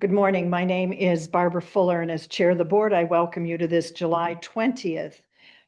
Good morning. My name is Barbara Fuller, and as Chair of the Board, I welcome you to this July 20th,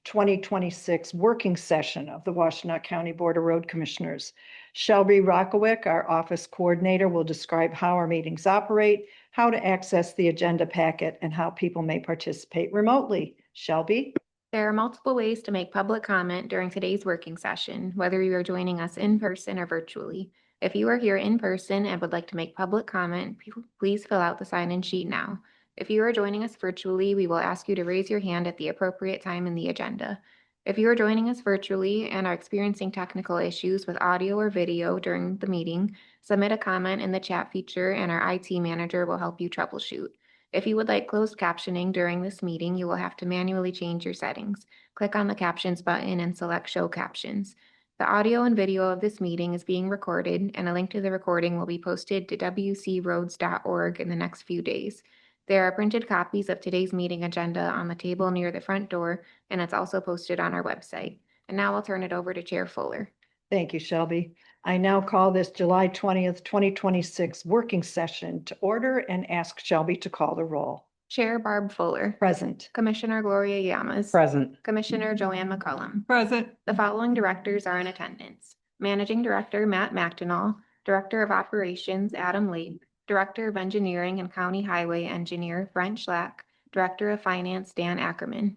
2026 working session of the Washtenaw County Board of Road Commissioners. Shelby Rockowick, our office coordinator, will describe how our meetings operate, how to access the agenda packet, and how people may participate remotely. Shelby? There are multiple ways to make public comment during today's working session, whether you are joining us in person or virtually. If you are here in person and would like to make public comment, please fill out the sign-in sheet now. If you are joining us virtually, we will ask you to raise your hand at the appropriate time in the agenda. If you are joining us virtually and are experiencing technical issues with audio or video during the meeting, submit a comment in the chat feature and our IT manager will help you troubleshoot. If you would like closed captioning during this meeting, you will have to manually change your settings. Click on the Captions button and select Show Captions. The audio and video of this meeting is being recorded, and a link to the recording will be posted to wcroads.org in the next few days. There are printed copies of today's meeting agenda on the table near the front door, and it's also posted on our website. And now I'll turn it over to Chair Fuller. Thank you, Shelby. I now call this July 20th, 2026 working session to order and ask Shelby to call the roll. Chair Barb Fuller. Present. Commissioner Gloria Yamas. Present. Commissioner Joanne McCullum. Present. The following directors are in attendance: Managing Director Matt Washtenaw, Director of Operations Adam Leib, Director of Engineering and County Highway Engineer Brent Schlack, Director of Finance Dan Ackerman.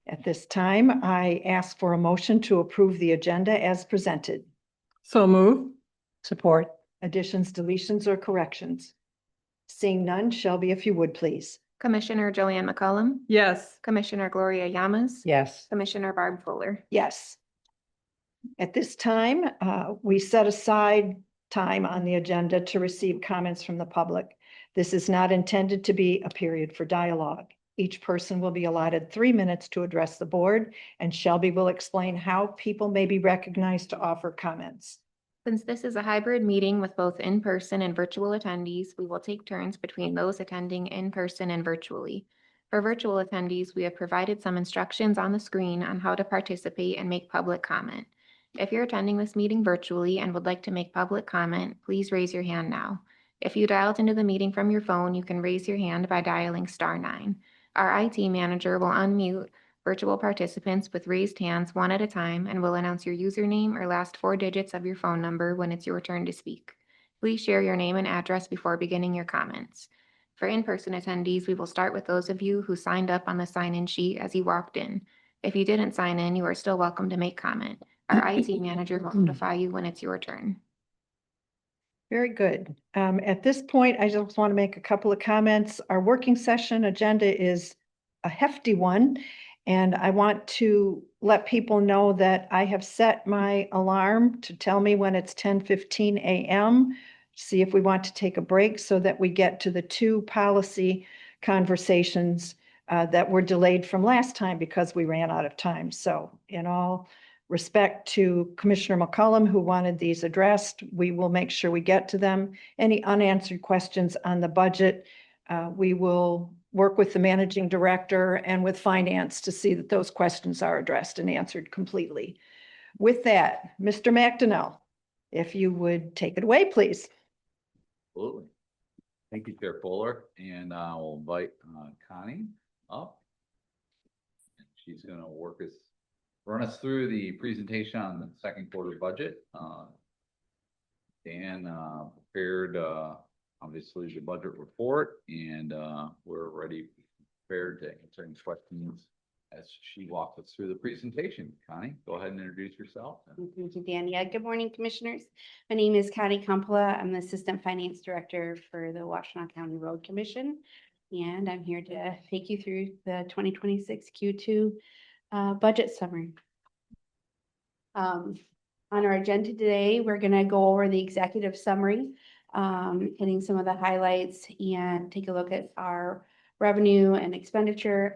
At this time, I ask for a motion to approve the agenda as presented. So move. Support. Additions, deletions, or corrections? Seeing none, Shelby, if you would, please. Commissioner Joanne McCullum. Yes. Commissioner Gloria Yamas. Yes. Commissioner Barb Fuller. Yes. At this time, we set aside time on the agenda to receive comments from the public. This is not intended to be a period for dialogue. Each person will be allotted 3 minutes to address the board, and Shelby will explain how people may be recognized to offer comments. Since this is a hybrid meeting with both in-person and virtual attendees, we will take turns between those attending in person and virtually. For virtual attendees, we have provided some instructions on the screen on how to participate and make public comment. If you're attending this meeting virtually and would like to make public comment, please raise your hand now. If you dialed into the meeting from your phone, you can raise your hand by dialing *9. Our IT manager will unmute virtual participants with raised hands one at a time and will announce your username or last 4 digits of your phone number when it's your turn to speak. Please share your name and address before beginning your comments. For in-person attendees, we will start with those of you who signed up on the sign-in sheet as you walked in. If you didn't sign in, you are still welcome to make comment. Our IT manager will notify you when it's your turn. Very good. At this point, I just want to make a couple of comments. Our working session agenda is a hefty one, and I want to let people know that I have set my alarm to tell me when it's 10:15 a.m., see if we want to take a break so that we get to the 2 policy conversations that were delayed from last time because we ran out of time. So in all respect to Commissioner McCullum, who wanted these addressed, we will make sure we get to them. Any unanswered questions on the budget, we will work with the managing director and with finance to see that those questions are addressed and answered completely. With that, Mr. Washtenaw, if you would take it away, please. Absolutely. Thank you, Chair Fuller, and we'll invite Connie up. And she's going to run us through the presentation on the second quarter budget. Dan prepared obviously the budget report, and we're prepared to answer any questions as she walks us through the presentation. Connie, go ahead and introduce yourself. Thank you, Dan. Yeah, good morning, commissioners. My name is Connie Kampola. I'm the Assistant Finance Director for the Washtenaw County Road Commission, and I'm here to take you through the 2026 Q2 budget summary. On our agenda today, we're going to go over the executive summary, hitting some of the highlights, and take a look at our revenue and expenditure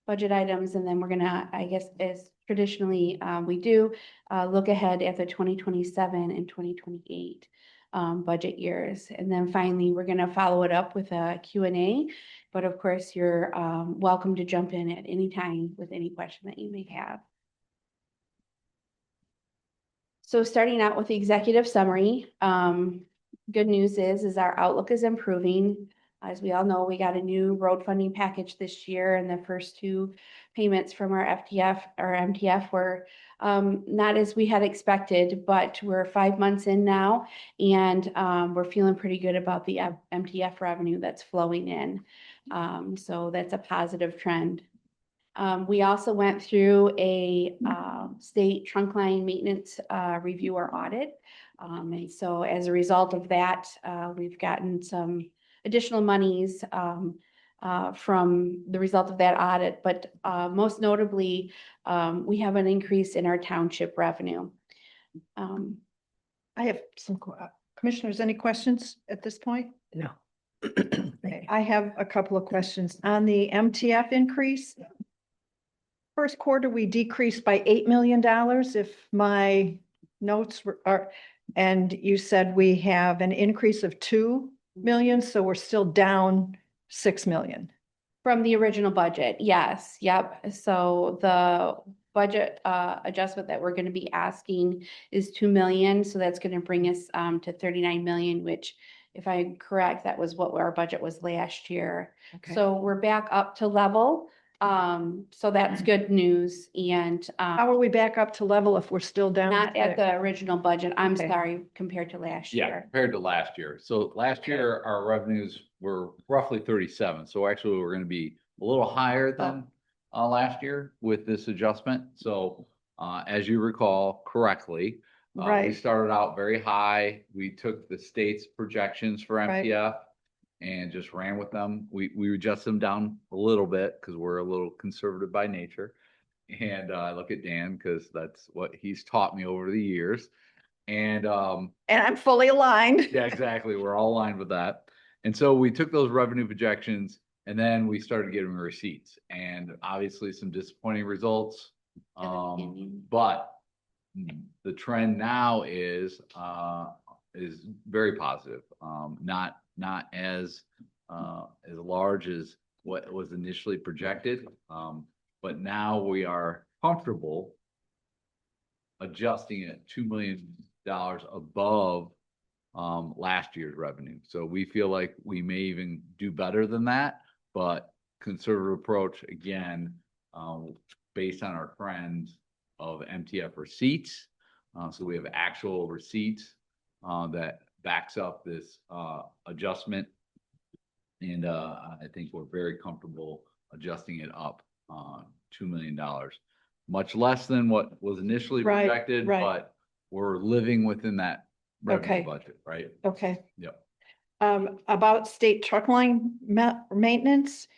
budget items. And then we're going to, I guess, as traditionally we do, look ahead at the 2027 and 2028 budget years. And then finally, we're going to follow it up with a Q&A. But of course, you're welcome to jump in at any time with any question that you may have. So starting out with the executive summary, good news is our outlook is improving. As we all know, we got a new road funding package this year, and the first two payments from our FTF or MTF were not as we had expected, but we're 5 months in now, and we're feeling pretty good about the MTF revenue that's flowing in. So that's a positive trend. We also went through a state trunk line maintenance review or audit. And so as a result of that, we've gotten some additional monies from the result of that audit. But most notably, we have an increase in our township revenue. I have some, commissioners, any questions at this point? No. Okay, I have a couple of questions on the MTF increase. First quarter, we decreased by $8 million if my notes are, and you said we have an increase of 2 million, so we're still down 6 million. From the original budget, yes, yep. So the budget adjustment that we're going to be asking is 2 million. So that's going to bring us to 39 million, which, if I'm correct, that was what our budget was last year. Okay. So we're back up to level. So that's good news. And How are we back up to level if we're still down? not at the original budget, I'm Okay. sorry, compared to last Yeah, year. compared to last year. So last year, our revenues were roughly 37. So actually, we're gonna be a little higher than last year with this adjustment. So as you recall correctly, we Right. started out very high. We took the state's projections for Right. MTF and just ran with them. We adjust them down a little bit because we're a little conservative by nature. And I look at Dan because that's what he's taught me over the years. And And I'm fully aligned. yeah, exactly. We're all aligned with that. And so we took those revenue projections and then we started getting receipts, and obviously some disappointing results. In the beginning. But the trend now is very positive. Not as large as what was initially projected. But now we are comfortable adjusting it $2 million above last year's revenue. So we feel like we may even do better than that, but conservative approach again, based on our trends of MTF receipts. So we have actual receipts that backs up this adjustment. And I think we're very comfortable adjusting it up $2 million. Much less than what was initially Right, projected, right. but we're living within that Okay. revenue budget, right? Okay. Yep. About state truck line maintenance,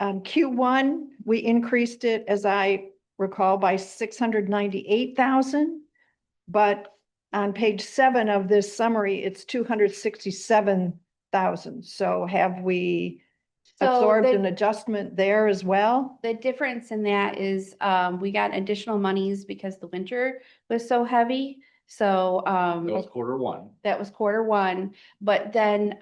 Q1, we increased it, as I recall, by 698,000. But on page 7 of this summary, it's 267,000. So have we So absorbed the- an adjustment there as well? The difference in that is, we got additional monies because the winter was so heavy. So, That was Q1. that was Q1, but then,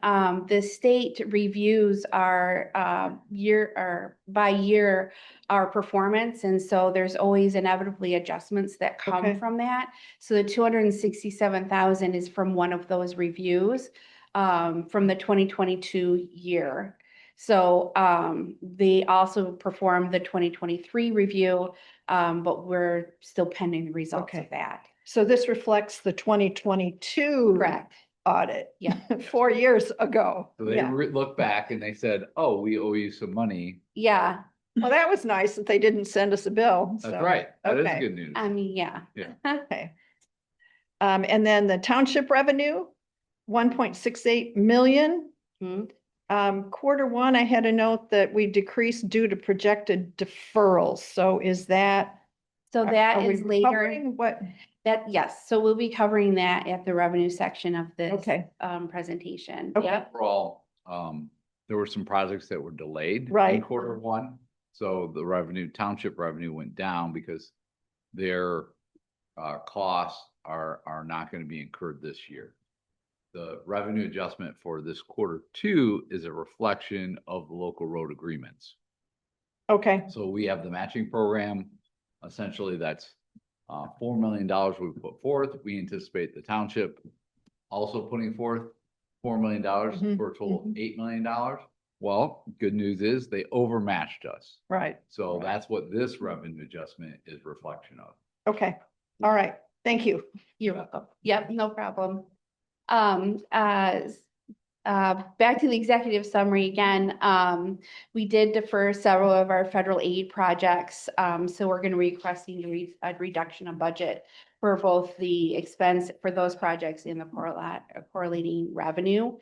the state reviews our, year or by year, our performance. And so there's always inevitably adjustments that come Okay. from that. So the 267,000 is from one of those reviews, from the 2022 year. So, they also performed the 2023 review, but we're still pending the results Okay. of that. So this reflects the 2022 Correct. audit. Yeah. 4 years ago. So they Yeah. looked back and they said, oh, we owe you some money. Yeah, Well, that was nice that they didn't send us a bill. That's so, right. That is okay. good news. I mean, yeah. Okay. And then the township revenue, 1.68 million. Hmm. Q1, I had a note that we decreased due to projected deferrals. So is that? So are that we is later, covering What? yes, so we'll be covering that at the revenue section of this, Okay. presentation. Okay. Yep. Overall, there were some projects that were delayed in Right. Q1. So the township revenue went down because their costs are not going to be incurred this year. The revenue adjustment for this Q2 is a reflection of the local road agreements. Okay, So we have the matching program. Essentially, that's $4 million we put forth. We anticipate the township also putting forth $4 million Mhm, for a total of mhm. $8 million. Well, good news is they overmatched us. Right. So Right. that's what this revenue adjustment is reflection of. Okay. All right. Thank you. You're welcome. Yep, no problem. Back to the executive summary again, we did defer several of our federal aid projects. So we're going to be requesting a reduction of budget for both the expense for those projects and the correlating revenue.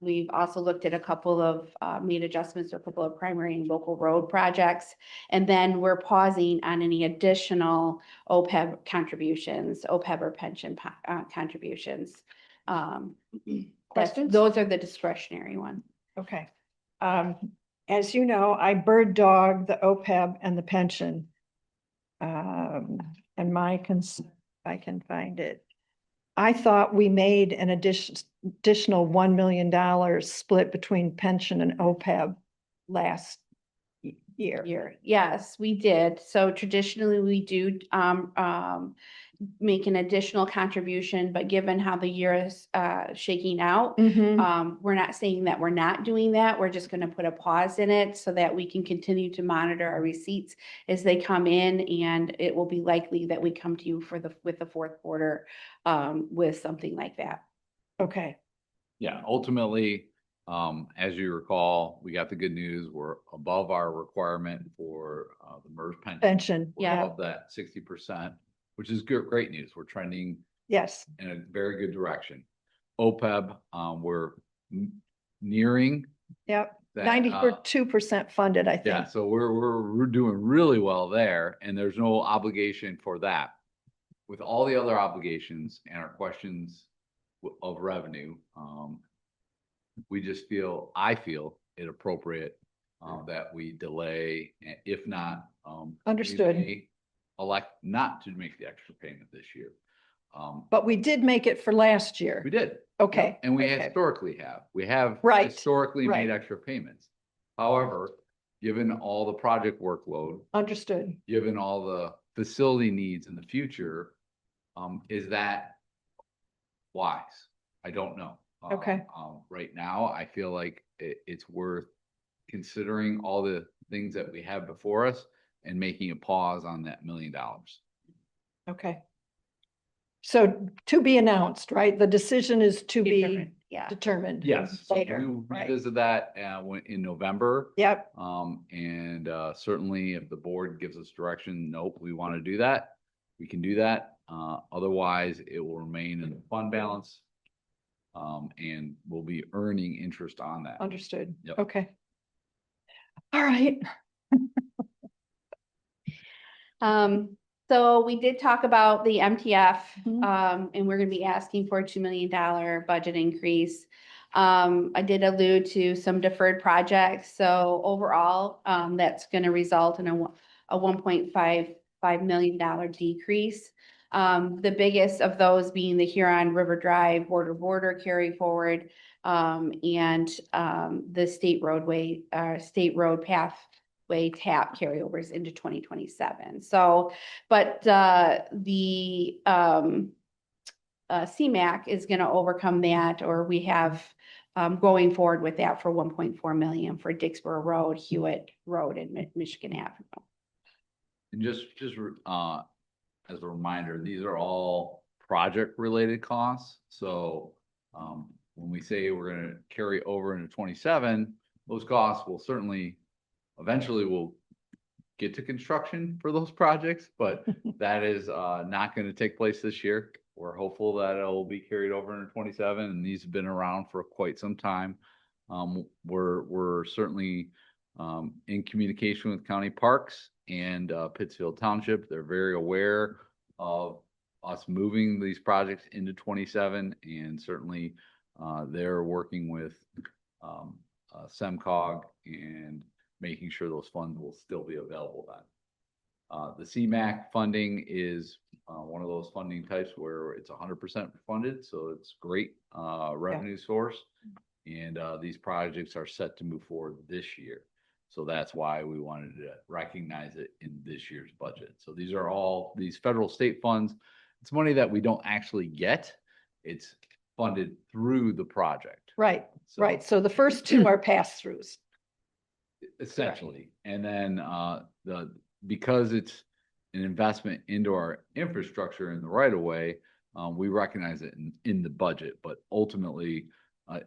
We've also looked at a couple of, made adjustments to a couple of primary and local road projects. And then we're pausing on any additional OPEB contributions, OPEB or pension contributions. Questions? Those are the discretionary ones. Okay. As you know, I bird dog the OPEB and the pension. And I can find it. I thought we made an additional $1 million split between pension and OPEB last year. Yes, we did. So traditionally, we do make an additional contribution, but given how the year is shaking out, Mhm. we're not saying that we're not doing that. We're just going to put a pause in it so that we can continue to monitor our receipts as they come in, and it will be likely that we come to you with the fourth quarter with something like that. Okay. Yeah, ultimately, as you recall, we got the good news. We're above our requirement for the MERS pension. Pension. We're Yeah. above that 60%, which is good, great news. We're trending Yes. in a very good direction. OPEB, we're nearing Yep. that. 92% funded, I Yeah, think. so we're doing really well there, and there's no obligation for that. With all the other obligations and our questions of revenue, I feel it appropriate that we delay, if not. Understood. We may elect not to make the extra payment this year. But we did make it for last year. We did. Okay. Yep, and we okay. historically have. We have Right, historically right. made extra payments. However, given all the project workload, Understood. given all the facility needs in the future, is that wise? I don't know. Okay. Right now, I feel like it's worth considering all the things that we have before us and making a pause on that $1 million. Okay. So to be announced, right? The decision is to be Different, yeah. determined. Yes, so Later, we will right. revisit that in November. Yep. And certainly if the board gives us direction, nope, we want to do that, we can do that. Otherwise, it will remain in the fund balance. And we'll be earning interest on that. Understood. Yep. Okay. All right. So we did talk about the MTF, Mhm. and we're gonna be asking for a $2 million budget increase. I did allude to some deferred projects, so overall, that's gonna result in a $1.55 million decrease. The biggest of those being the Huron River Drive border carry forward, and the state road pathway tap carryovers into 2027. So, but the CMAQ is going to overcome that, or we have going forward with that for 1.4 million for Dixboro Road, Hewitt Road, and Michigan Avenue. And just as a reminder, these are all project-related costs. So when we say we're going to carry over into 27, those costs will certainly eventually will get to construction for those projects, but that is not going to take place this year. We're hopeful that it will be carried over into 27, and these have been around for quite some time. We're certainly in communication with county parks and Pittsfield Township. They're very aware of us moving these projects into 27, and certainly they're working with SEMCOG and making sure those funds will still be available then. The CMAQ funding is one of those funding types where it's 100% funded, so it's great revenue source. And these projects are set to move forward this year. So that's why we wanted to recognize it in this year's budget. So these are all these federal state funds. It's money that we don't actually get. It's funded through the project. Right, So, right. So the first two are pass-throughs. Essentially, and then because it's an investment into our infrastructure in the right of way, we recognize it in the budget, but ultimately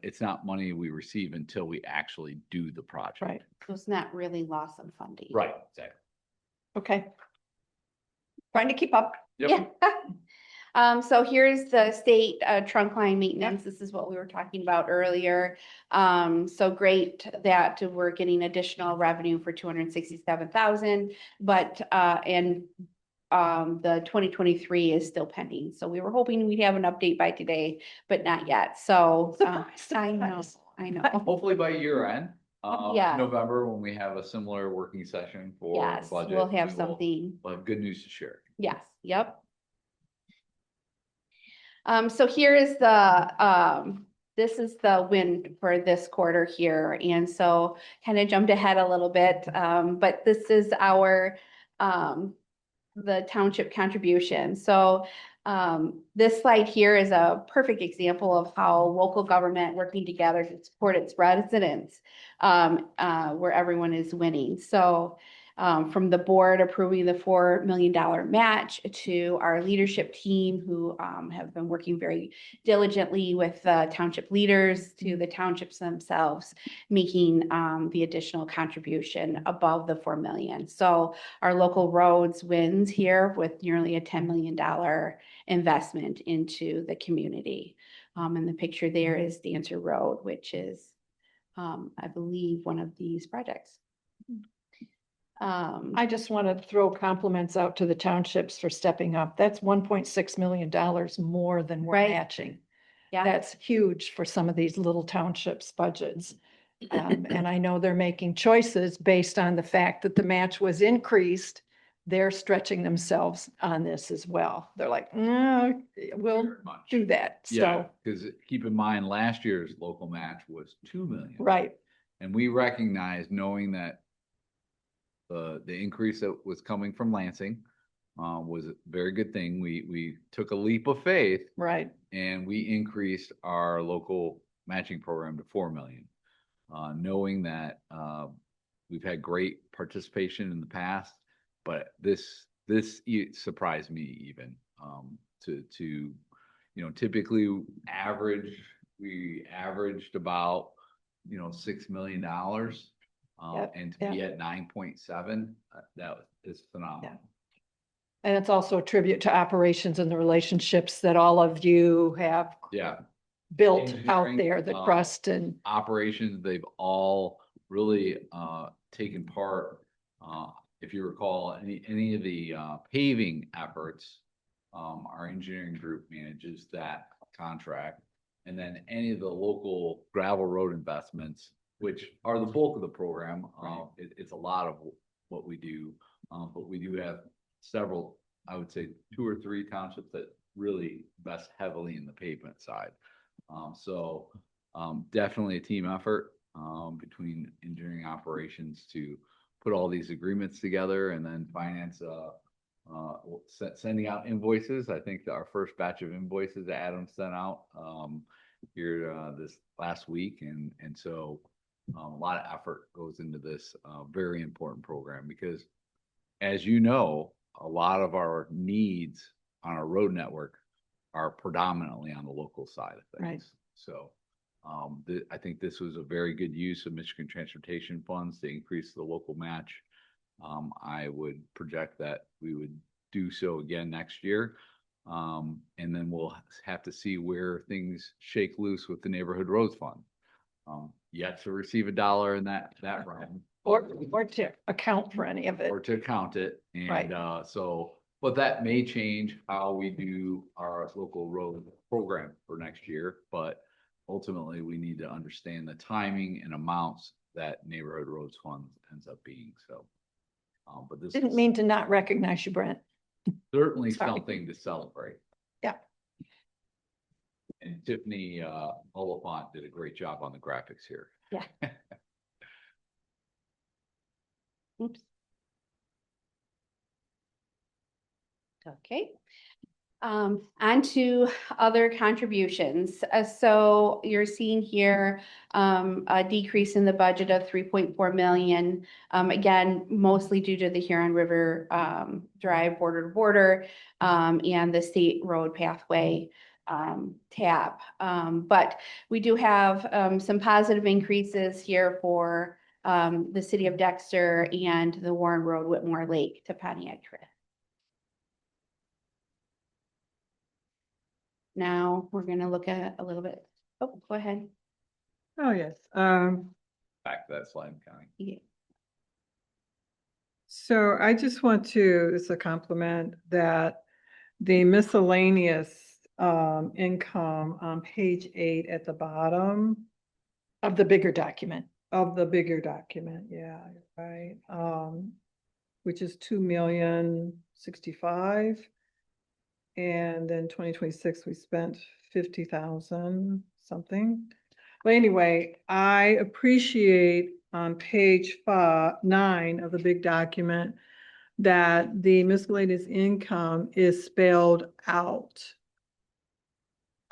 it's not money we receive until we actually do the project. Right, So it's not really loss of funding. Right, exactly. okay. Trying to keep up. Yep. Yeah. So here's the state trunk line maintenance. This is what we were talking about earlier. So great that we're getting additional revenue for 267,000, but the 2023 is still pending. So we were hoping we'd have an update by today, but not yet. So Surprise, I know, surprise. I know. Hopefully by year end, Yeah. November, when we have a similar working session for Yes, budget. we'll have we will- something. We'll have good news to share. Yes, yep. So here is the, this is the win for this quarter here. And so kind of jumped ahead a little bit, but this is our, the township contribution. So, this slide here is a perfect example of how local government working together to support its residents, where everyone is winning. So, from the board approving the $4 million match to our leadership team who have been working very diligently with the township leaders to the townships themselves, making the additional contribution above the 4 million. So our local roads wins here with nearly a $10 million investment into the community. And the picture there is Dancer Road, which is, I believe, one of these projects. I just want to throw compliments out to the townships for stepping up. That's $1.6 million more than we're Right. matching. Yeah. That's huge for some of these little townships' budgets. And I know they're making choices based on the fact that the match was increased. They're stretching themselves on this as well. They're like, no, we'll Very much. do that. Yeah, So, because keep in mind, last year's local match was 2 million. right, And we recognized, knowing that the increase that was coming from Lansing was a very good thing. We took a leap of faith right. and we increased our local matching program to 4 million. Knowing that we've had great participation in the past, but this surprised me even to typically we averaged about $6 million. Yep, And to yep. be at 9.7, that is phenomenal. And it's also a tribute to operations and the relationships that all of you have Yeah. built out Engineering, there, the trust and, Operations, they've all really taken part. If you recall, any of the paving efforts, our engineering group manages that contract. And then any of the local gravel road investments, which are the bulk of the program, it's a lot of what we do. But we do have several, I would say 2 or 3 townships that really invest heavily in the pavement side. So definitely a team effort between engineering operations to put all these agreements together, and then finance sending out invoices. I think that our first batch of invoices that Adam sent out here this last week, and so a lot of effort goes into this very important program, because as you know, a lot of our needs on our road network are predominantly on the local side of things. Right. So I think this was a very good use of Michigan transportation funds to increase the local match. I would project that we would do so again next year. And then we'll have to see where things shake loose with the neighborhood roads fund. Yet to receive $1 in that realm. or to account for any of it. Or to count it. And Right. but that may change how we do our local road program for next year. But ultimately, we need to understand the timing and amounts that neighborhood roads fund ends up being. So, but this Didn't is mean to not recognize you, Brent. certainly Sorry. something to celebrate. Yeah. And Tiffany Oliphant did a great job on the graphics here. Yeah. Oops. Okay. On to other contributions. So you're seeing here a decrease in the budget of 3.4 million. Again, mostly due to the Huron River Drive border to border and the state road pathway tab. But we do have some positive increases here for the city of Dexter and the Warren Road Whitmore Lake to Pontiac Trail. Now we're gonna look at a little bit. Oh, go ahead. Oh, yes. Back to that slide, Connie. Yeah. So I just want to, it's a compliment that the miscellaneous income on page 8 at the bottom Of the bigger document. of the bigger document, yeah, right. Which is 2,065,000. And then 2026, we spent 50,000 something. But anyway, I appreciate on page 9 of the big document that the miscellaneous income is spelled out.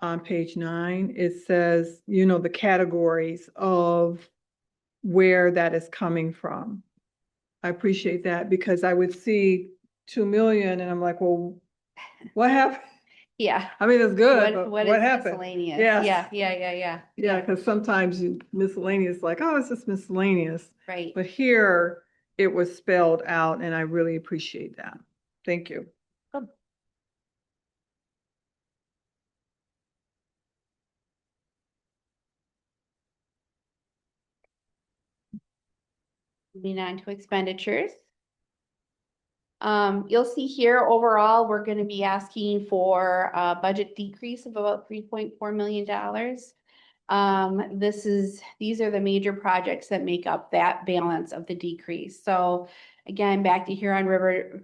On page 9, it says, you know, the categories of where that is coming from. I appreciate that because I would see 2 million and I'm like, well, what happened? Yeah. I mean, it's good, but What what is happened? miscellaneous? Yes. Yeah. Yeah, because sometimes miscellaneous, like, oh, it's just miscellaneous. Right. But here it was spelled out and I really appreciate that. Thank you. Moving on to expenditures. You'll see here overall, we're going to be asking for a budget decrease of about $3.4 million. These are the major projects that make up that balance of the decrease. So again, back to Huron River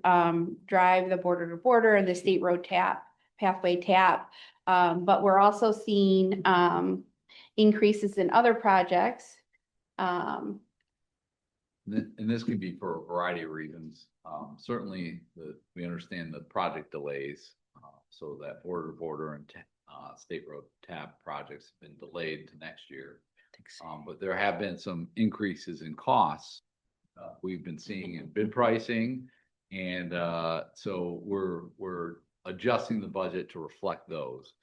Drive, the border to border, and the state road pathway tap. But we're also seeing increases in other projects. And this could be for a variety of reasons. Certainly, we understand the project delays, so that border to border and state road tap projects have been delayed to next year. But there have been some increases in costs. We've been seeing in bid pricing, and so we're adjusting the budget to reflect those.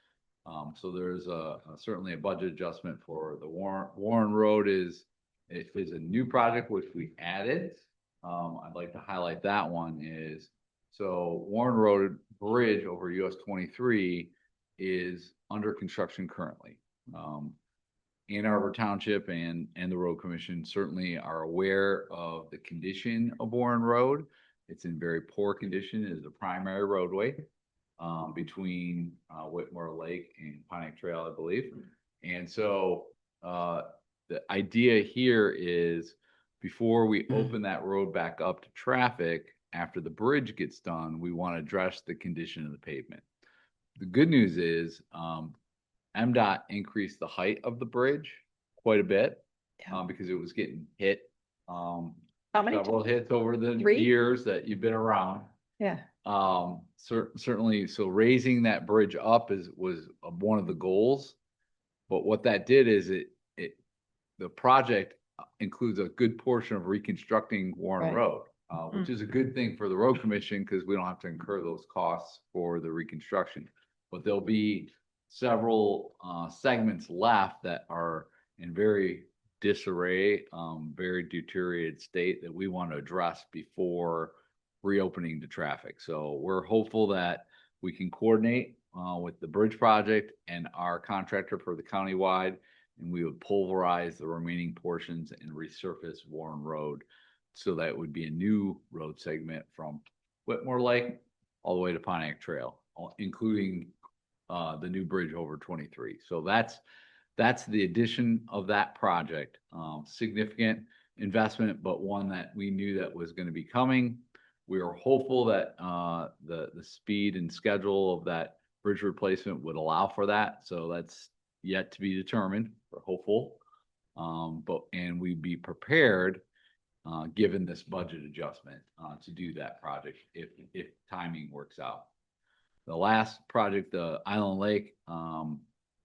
So there's certainly a budget adjustment for the Warren Road is a new project which we added. I'd like to highlight that one is, so Warren Road Bridge over US 23 is under construction currently. Ann Arbor Township and the Road Commission certainly are aware of the condition of Warren Road. It's in very poor condition. It is a primary roadway between Whitmore Lake and Pontiac Trail, I believe. And so the idea here is before we open that road back up to traffic, after the bridge gets done, we want to address the condition of the pavement. The good news is MDOT increased the height of the bridge quite a bit because it was getting hit. How many Several hits over the 3 years that you've been around. Yeah. Certainly, so raising that bridge up was one of the goals. But what that did is the project includes a good portion of reconstructing Warren Right. Road, which is a good thing for the Road Commission because we don't have to incur those costs for the reconstruction. But there'll be several segments left that are in very disarray, very deteriorated state that we want to address before reopening to traffic. So we're hopeful that we can coordinate with the bridge project and our contractor for the countywide, and we would pulverize the remaining portions and resurface Warren Road. So that would be a new road segment from Whitmore Lake all the way to Pontiac Trail, including the new bridge over 23. So that's the addition of that project. Significant investment, but one that we knew that was going to be coming. We are hopeful that the speed and schedule of that bridge replacement would allow for that. So that's yet to be determined. We're hopeful, and we'd be prepared, given this budget adjustment, to do that project if timing works out. The last project, the Island Lake,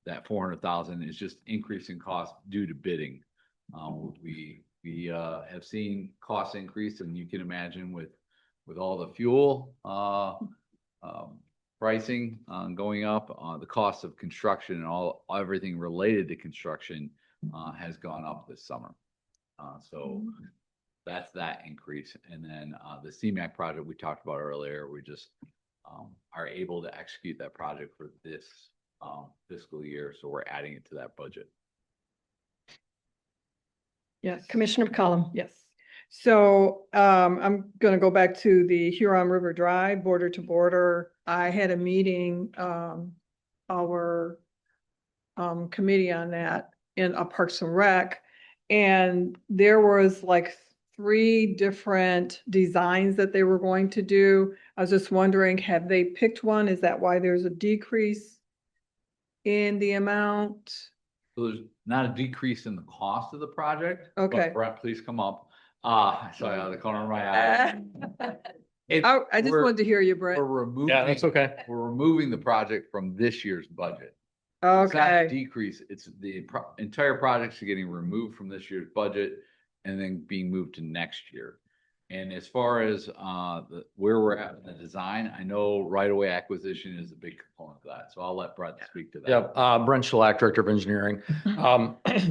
that 400,000 is just increasing cost due to bidding. We have seen costs increase, and you can imagine with all the fuel pricing going up, the cost of construction and everything related to construction has gone up this summer. So that's that increase. And then the CMAQ project we talked about earlier, we just are able to execute that project for this fiscal year. So we're adding it to that budget. Yes. Commissioner McCollum. Yes. So I'm going to go back to the Huron River Drive, border to border. I had a meeting, our committee on that in a Parks and Rec. And there was like 3 different designs that they were going to do. I was just wondering, have they picked one? Is that why there's a decrease in the amount? So there's not a decrease in the cost of the project. but Okay. Brett, please come up. I saw you out of the corner of my eye. I just wanted to hear you, Brett. We're removing. Yeah, that's okay. We're removing the project from this year's budget. It's not a Okay, decrease. It's the entire project's getting removed from this year's budget and then being moved to next year. And as far as where we're at in the design, I know right-of-way acquisition is a big component of that. So I'll let Brett speak to that. Yeah, Brent Shellac, Director of Engineering.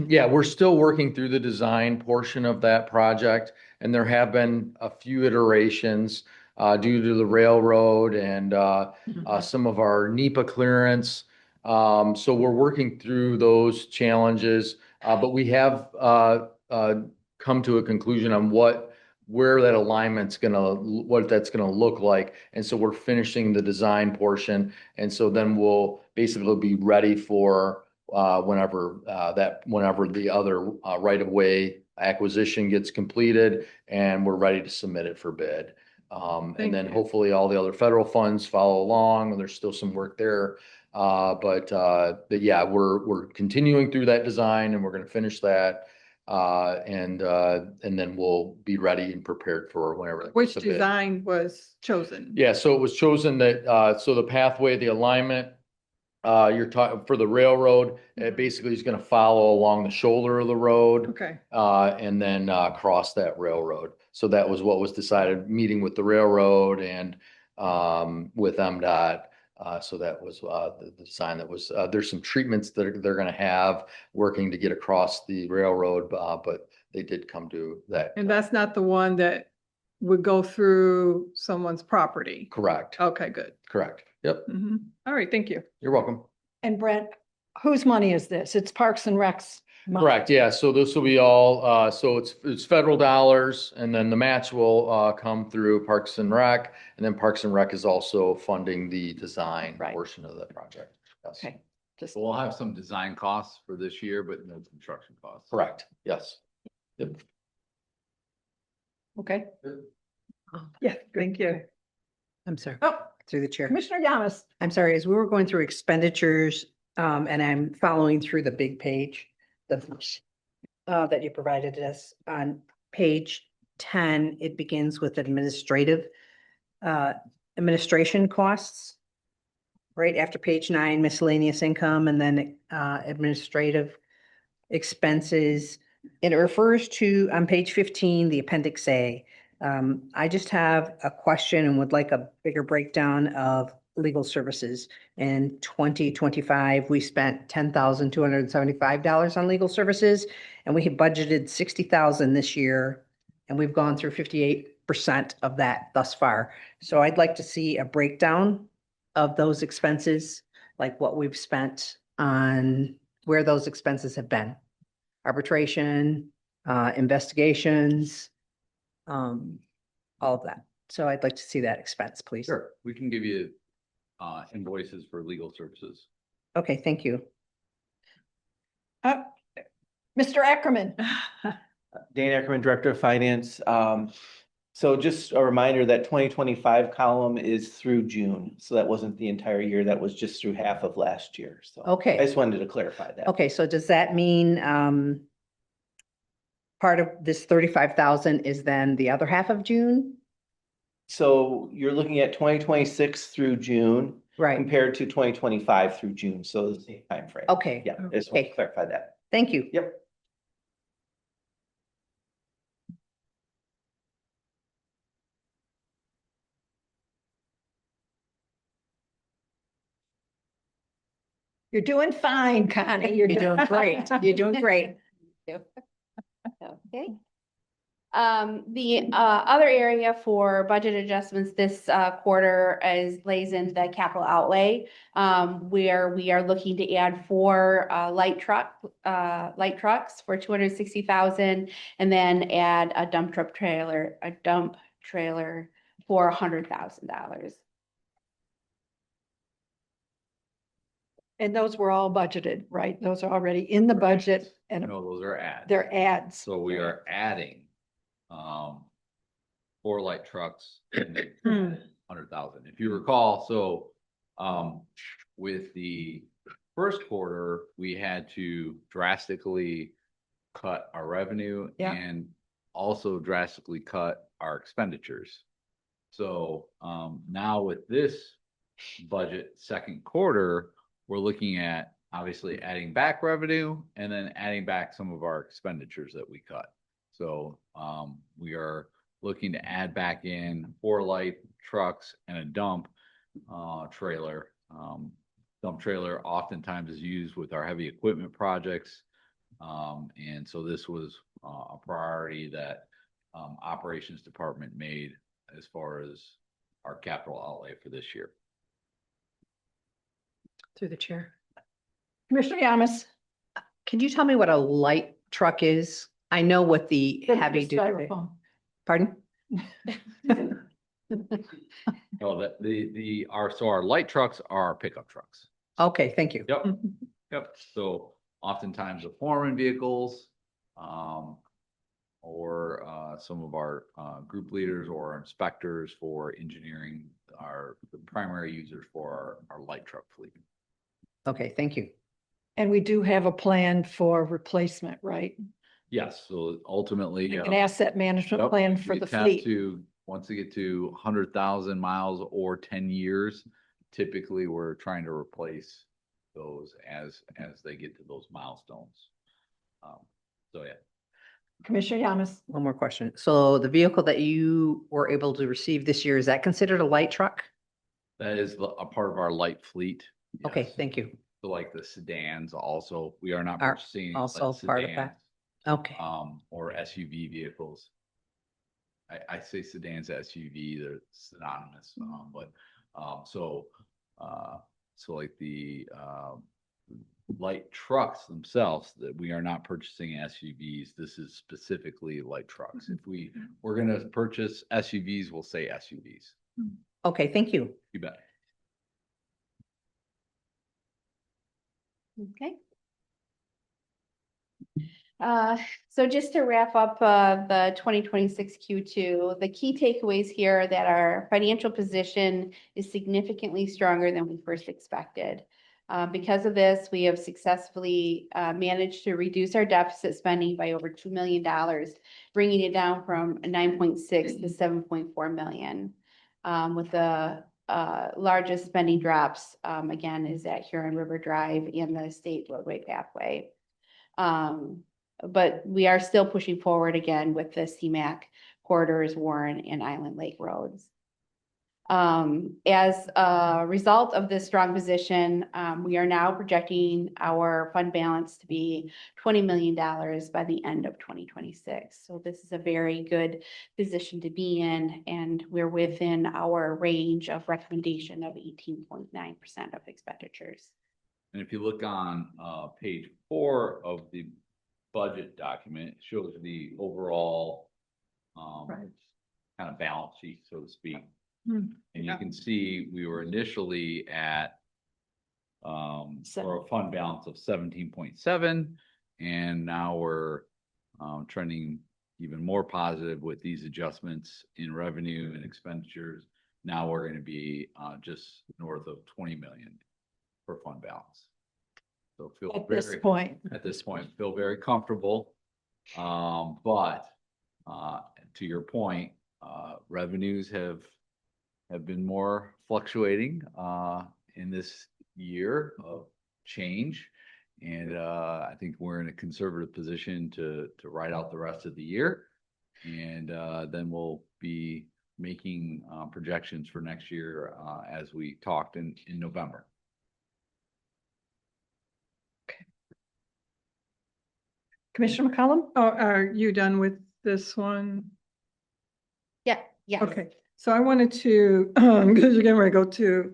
Yeah, we're still working through the design portion of that project, and there have been a few iterations due to the railroad and some of our NEPA clearance. So we're working through those challenges, but we have come to a conclusion on where that alignment's what that's gonna look like. And so we're finishing the design portion. And so then we'll basically be ready for whenever the other right-of-way acquisition gets completed, and we're ready to submit it for bid. And then hopefully all the other federal funds follow along, and there's still some work there. But yeah, we're continuing through that design, and we're gonna finish that. And then we'll be ready and prepared for whenever. which design was chosen? Yeah, so it was chosen that, so the pathway, the alignment, you're talking for the railroad, it basically is gonna follow along the shoulder of the road. Okay, And then cross that railroad. So that was what was decided, meeting with the railroad and with MDOT. So that was the design that was, there's some treatments that they're gonna have working to get across the railroad, but they did come to that. and that's not the one that would go through someone's property? Correct, Okay, good. correct. Yep, All right, thank you. you're welcome. And Brent, whose money is this? It's Parks and Rec's money. Correct, yeah, so this will be all, so it's federal dollars, and then the match will come through Parks and Rec, and then Parks and Rec is also funding the design Right. portion of that project. Yes. Okay, just, So we'll have some design costs for this year, but no construction costs. Correct, yes. Yep. okay. Yeah, thank you. I'm sorry, Oh, through the chair. Commissioner Yamas. I'm sorry, as we were going through expenditures, and I'm following through the big page, that you provided us on page 10, it begins with administration costs. Right after page 9, miscellaneous income, and then administrative expenses. It refers to, on page 15, the appendix A. I just have a question and would like a bigger breakdown of legal services. In 2025, we spent $10,275 on legal services, and we had budgeted $60,000 this year, and we've gone through 58% of that thus far. So I'd like to see a breakdown of those expenses, like what we've spent on where those expenses have been. Arbitration, investigations, all of that. So I'd like to see that expense, please. Sure, we can give you invoices for legal services. Okay, thank you. Mr. Ackerman. Dan Ackerman, Director of Finance. So just a reminder that 2025 column is through June. So that wasn't the entire year. That was just through half of last year. So Okay. I just wanted to clarify that. Okay, so does that mean part of this 35,000 is then the other half of June? So you're looking at 2026 through June. Right. compared to 2025 through June, so the same timeframe. Okay. Yeah, I just want to Okay. clarify that. Thank you. Yep. You're doing fine, Connie. You're You're doing great. You're doing great. Okay. The other area for budget adjustments this quarter lays in the capital outlay, where we are looking to add 4 light trucks for 260,000, and then add a dump trailer for $100,000. And those were all budgeted, right? Those are already in the budget and No, those are ads. they're ads. So we are adding, 4 light trucks and Hmm. 100,000. If you recall, so, with the first quarter, we had to drastically cut our revenue Yeah. and also drastically cut our expenditures. So, now with this budget second quarter, we're looking at obviously adding back revenue and then adding back some of our expenditures that we cut. So, we are looking to add back in 4 light trucks and a dump trailer. Dump trailer oftentimes is used with our heavy equipment projects. And so this was a priority that operations department made as far as our capital outlay for this year. Through the chair. Commissioner Yamas. Can you tell me what a light truck is? I know what the heavy duty. Styrofoam. Pardon? Oh, so our light trucks are our pickup trucks. Okay, thank you. Yep, yep. So oftentimes the foreman vehicles, or some of our group leaders or inspectors for engineering are the primary users for our light truck fleet. Okay, thank you. And we do have a plan for replacement, right? Yes, so ultimately. An asset management Yep, plan we for the attempt fleet. to, once we get to 100,000 miles or 10 years, typically we're trying to replace those as they get to those milestones. So yeah. Commissioner Yamas. One more question. So the vehicle that you were able to receive this year, is that considered a light truck? That is a part of our light fleet. Okay, yes. thank you. So like the sedans also, we are not Are purchasing also like part of sedans, that. Okay, or SUV vehicles. I say sedans, SUV, they're synonymous, so like the light trucks themselves, that we are not purchasing SUVs. This is specifically light trucks. If we're gonna purchase SUVs, we'll say SUVs. okay, thank you. You bet. Okay. So just to wrap up the 2026 Q2, the key takeaways here are that our financial position is significantly stronger than we first expected. Because of this, we have successfully managed to reduce our deficit spending by over $2 million, bringing it down from 9.6 to 7.4 million. With the largest spending drops, again, is at Huron River Drive and the state roadway pathway. But we are still pushing forward again with the CMAQ corridors, Warren and Island Lake roads. As a result of this strong position, we are now projecting our fund balance to be $20 million by the end of 2026. So this is a very good position to be in, and we're within our range of recommendation of 18.9% of expenditures. And if you look on page 4 of the budget document, it shows the overall Right. kind of balance sheet, so to speak. Hmm. And you can see we were initially at for a fund balance of 17.7, and now we're trending even more positive with these adjustments in revenue and expenditures. Now we're going to be just north of 20 million for fund balance. So feel At very, this point. at this point, feel very comfortable. But to your point, revenues have been more fluctuating in this year of change. And I think we're in a conservative position to ride out the rest of the year. And then we'll be making projections for next year as we talked in November. Commissioner McCollum? Oh, are you done with this one? Yeah, yeah. Okay, so I wanted to, because you're getting ready to go to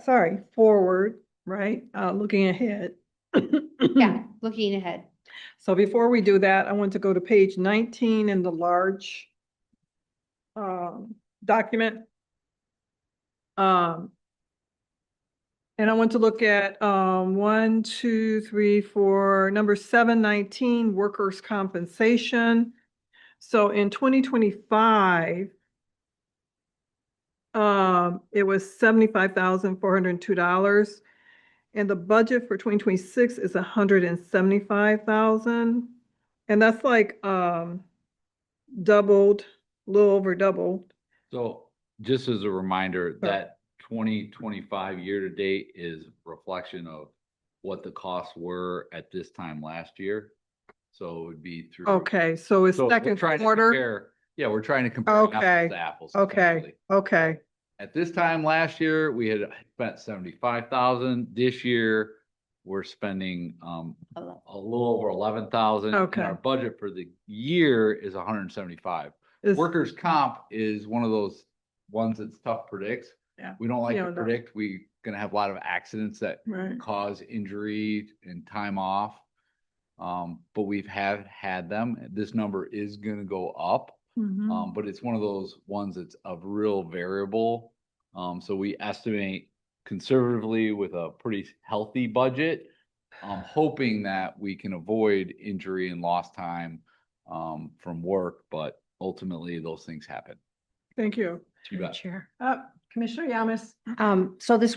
sorry, forward, right? Looking ahead. Yeah, looking ahead. So before we do that, I want to go to page 19 in the large document. And I want to look at 1, 2, 3, 4, number 719, workers' compensation. So in 2025, it was $75,402. And the budget for 2026 is $175,000. And that's like doubled, a little over doubled. So just as a reminder, that 2025 year to date is reflection of what the costs were at this time last year. So it would be through. Okay, so it's So we're second trying to quarter. compare- Yeah, we're trying to compare Okay, apples to apples. Okay, essentially. okay, At this time last year, we had spent 75,000. This year, we're spending a little over 11,000. Okay. And our budget for the year is 175. Is- Workers' comp is one of those ones that's tough to predict. Yeah. We don't like You to don't know. predict. We're gonna have a lot of accidents that right. cause injury and time off. But we've had them. This number is gonna go up. Mhm. But it's one of those ones that's of real variable. So we estimate conservatively with a pretty healthy budget, hoping that we can avoid injury and lost time from work, but ultimately those things happen. Thank you. You bet. Chair. Commissioner Yamas? So this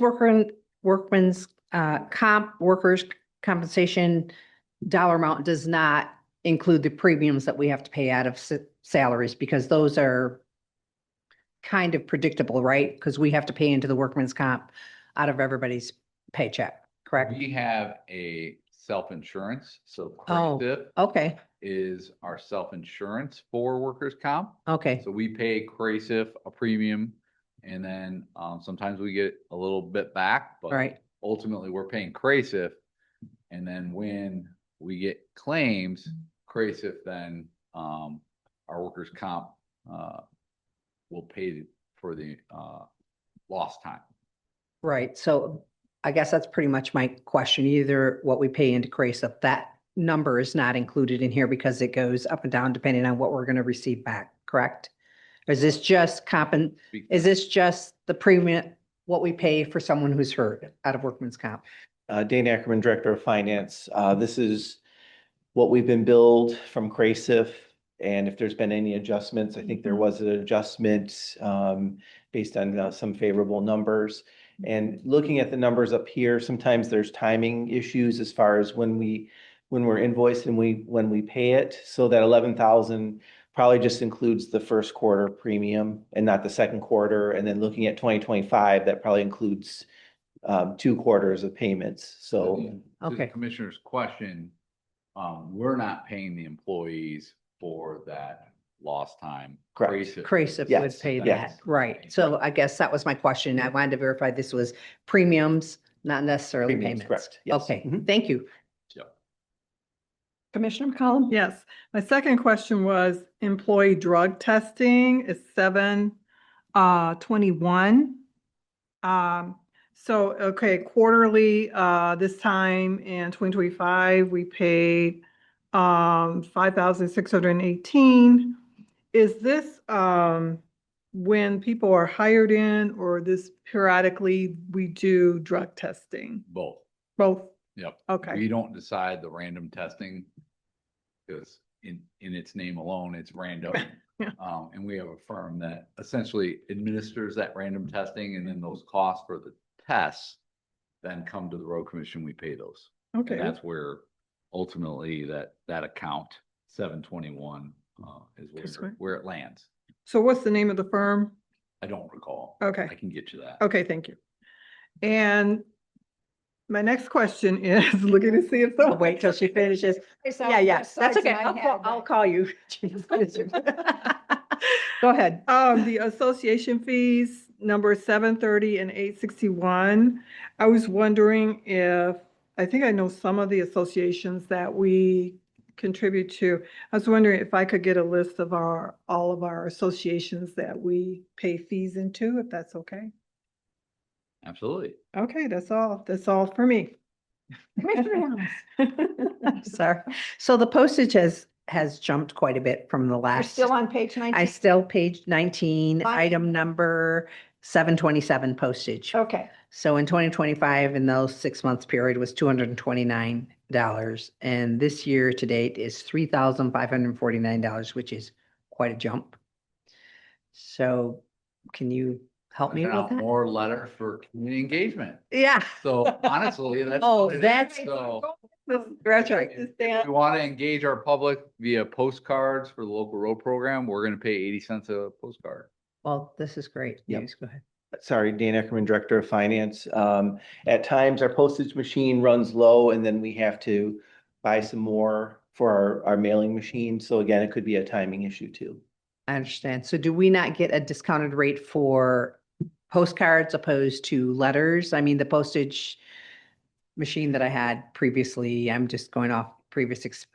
workers' compensation dollar amount does not include the premiums that we have to pay out of salaries, because those are kind of predictable, right? Because we have to pay into the workman's comp out of everybody's paycheck, correct? We have a self-insurance, so Oh. CRASIF Okay, is our self-insurance for workers' comp. okay, So we pay CRASIF a premium, and then sometimes we get a little bit back, but right. ultimately we're paying CRASIF. And then when we get claims, CRASIF then our workers' comp will pay for the lost time. Right, so I guess that's pretty much my question. Either what we pay into CRASIP, that number is not included in here because it goes up and down depending on what we're gonna receive back, correct? Or is this just is this just the premium, what we pay for someone who's hurt out of workman's comp? Dane Ackerman, Director of Finance. This is what we've been billed from CRASIF. And if there's been any adjustments, I think there was an adjustment based on some favorable numbers. And looking at the numbers up here, sometimes there's timing issues as far as when we're invoiced and when we pay it. So that 11,000 probably just includes the first quarter premium and not the second quarter. And then looking at 2025, that probably includes 2 quarters of payments. So To the Okay. Commissioner's question, we're not paying the employees for that lost time. Correct. CRASIP would Yes, pay yes. that, right? So I guess that was my question. I wanted to verify this was premiums, not necessarily Premiums, payments. correct, yes. Okay, Mhm. thank you. Yep. Commissioner McCollum? Yes, my second question was employee drug testing is 7/21. So, okay, quarterly, this time in 2025, we paid 5,618. Is this when people are hired in, or this periodically we do drug testing? Both. Both? Yep. Okay. We don't decide the random testing because in its name alone, it's random. Yeah. And we have a firm that essentially administers that random testing, and then those costs for the tests then come to the road commission. We pay those. Okay. And that's where ultimately that account 721 is That's where right. where it lands. So what's the name of the firm? I don't recall. Okay. I can get you that. Okay, thank you. And my next question is looking to see if I'll the wait till she finishes. Yeah, that's okay. I'll call you. Go ahead. The association fees, number 730 and 861. I was wondering if, I think I know some of the associations that we contribute to. I was wondering if I could get a list of all of our associations that we pay fees into, if that's okay. Absolutely. Okay, that's all for me. Commissioner Yamas, Sorry. So the postage has jumped quite a bit from the you're last. still on page 19? I still page 19, Fine. item number 727 postage. Okay, So in 2025, in those 6 months period was $229. And this year to date is $3,549, which is quite a jump. So can you help me Send with out that? more letter for community engagement. Yeah. So honestly, that's. Oh, what it is. that's- So That's right. if we want to engage our public via postcards for the local road program, we're going to pay 80 cents a postcard. Well, this is great. Yep. News. Go ahead. Sorry, Dan Ackerman, Director of Finance. At times, our postage machine runs low and then we have to buy some more for our mailing machine. So again, it could be a timing issue too. I understand. So do we not get a discounted rate for postcards opposed to letters? I mean, the postage machine that I had previously, I'm just going off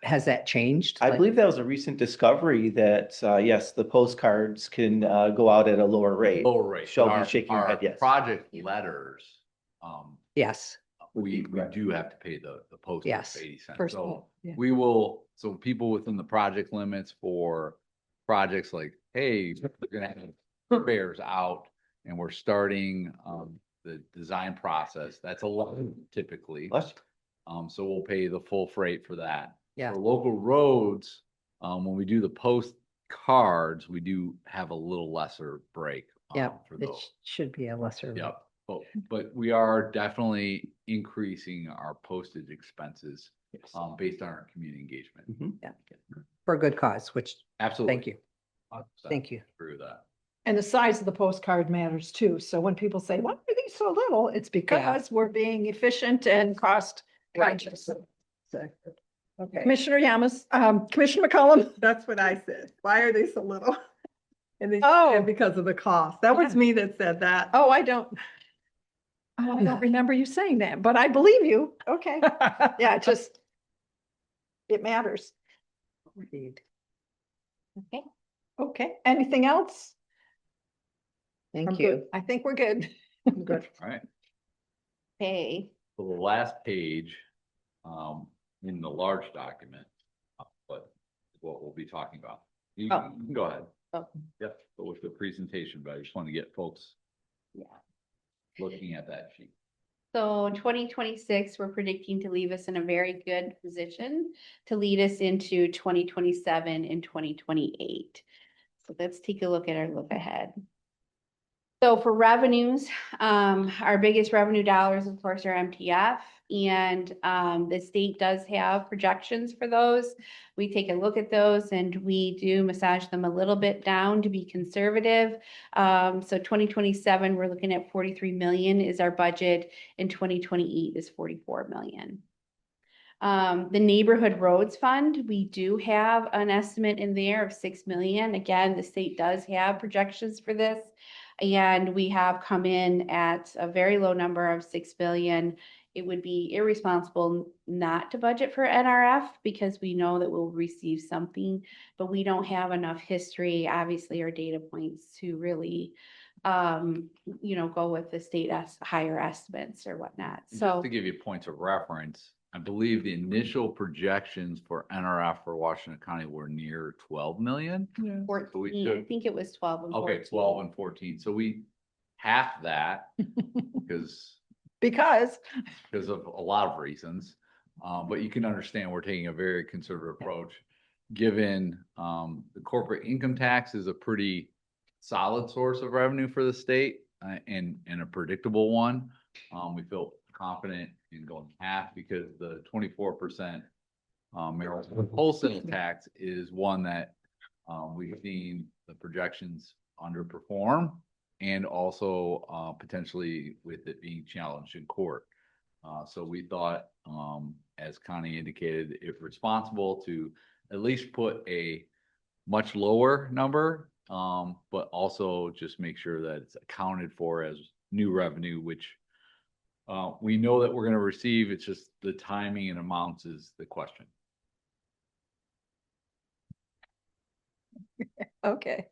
has that changed? I Like- believe that was a recent discovery that, yes, the postcards can go out at a lower rate. Lower rate. Shelby's shaking her Our head, yes. project letters, Yes, we correct. do have to pay the postage Yes. of 80 cents. first of So all, yeah. we will, so people within the project limits for projects like, hey, we're gonna have surveyors out and we're starting the design process. That's a lot typically. Bless So we'll pay the full freight for that. Yeah. For local roads, when we do the postcards, we do have a little lesser break. yeah, For it those. should be a lesser. rate. Yep. But we are definitely increasing our postage expenses Yes. based on our community engagement. Mhm. Yeah, for a good cause, which, Absolutely. thank you. 100% Thank you. Agree with that. And the size of the postcard matters too. So when people say, why are these so little? It's because we're being efficient and cost conscious. So, okay. Commissioner Yamas, Commissioner McCollum, That's what I said. Why are they so little? And they Oh. said because of the cost. That was me that said that. I don't remember you saying that, but I believe you. Okay. Yeah, it matters. Indeed. Okay. Okay, anything else? Thank I'm you. good. I think we're good. Good. All right. Okay. So the last page, in the large document, but what we'll be talking about. You Oh. can go ahead. Oh. Yep, but with the presentation, but I just want to get folks Yeah. looking at that sheet. So 2026, we're predicting to leave us in a very good position to lead us into 2027 and 2028. So let's take a look at our look ahead. So for revenues, our biggest revenue dollars, of course, are MTF. And the state does have projections for those. We take a look at those and we do massage them a little bit down to be conservative. So 2027, we're looking at 43 million is our budget, and 2028 is 44 million. The neighborhood roads fund, we do have an estimate in there of 6 million. Again, the state does have projections for this. And we have come in at a very low number of 6 billion. It would be irresponsible not to budget for NRF because we know that we'll receive something, but we don't have enough history, obviously, or data points to really, go with the state higher estimates or whatnot. And So. just to give you points of reference, I believe the initial projections for NRF for Washington County were near 12 million. So we 14, I took- think it was 12 and 14. Okay, 12 and 14. So we half that because Because, of a lot of reasons. But you can understand we're taking a very conservative approach, given the corporate income tax is a pretty solid source of revenue for the state and a predictable one. We feel confident in going half because the 24% marijuana wholesale tax is one that we've seen the projections underperform. and also potentially with it being challenged in court. So we thought, as Connie indicated, if responsible to at least put a much lower number, but also just make sure that it's accounted for as new revenue, which we know that we're going to receive. It's just the timing and amounts is the question. Okay.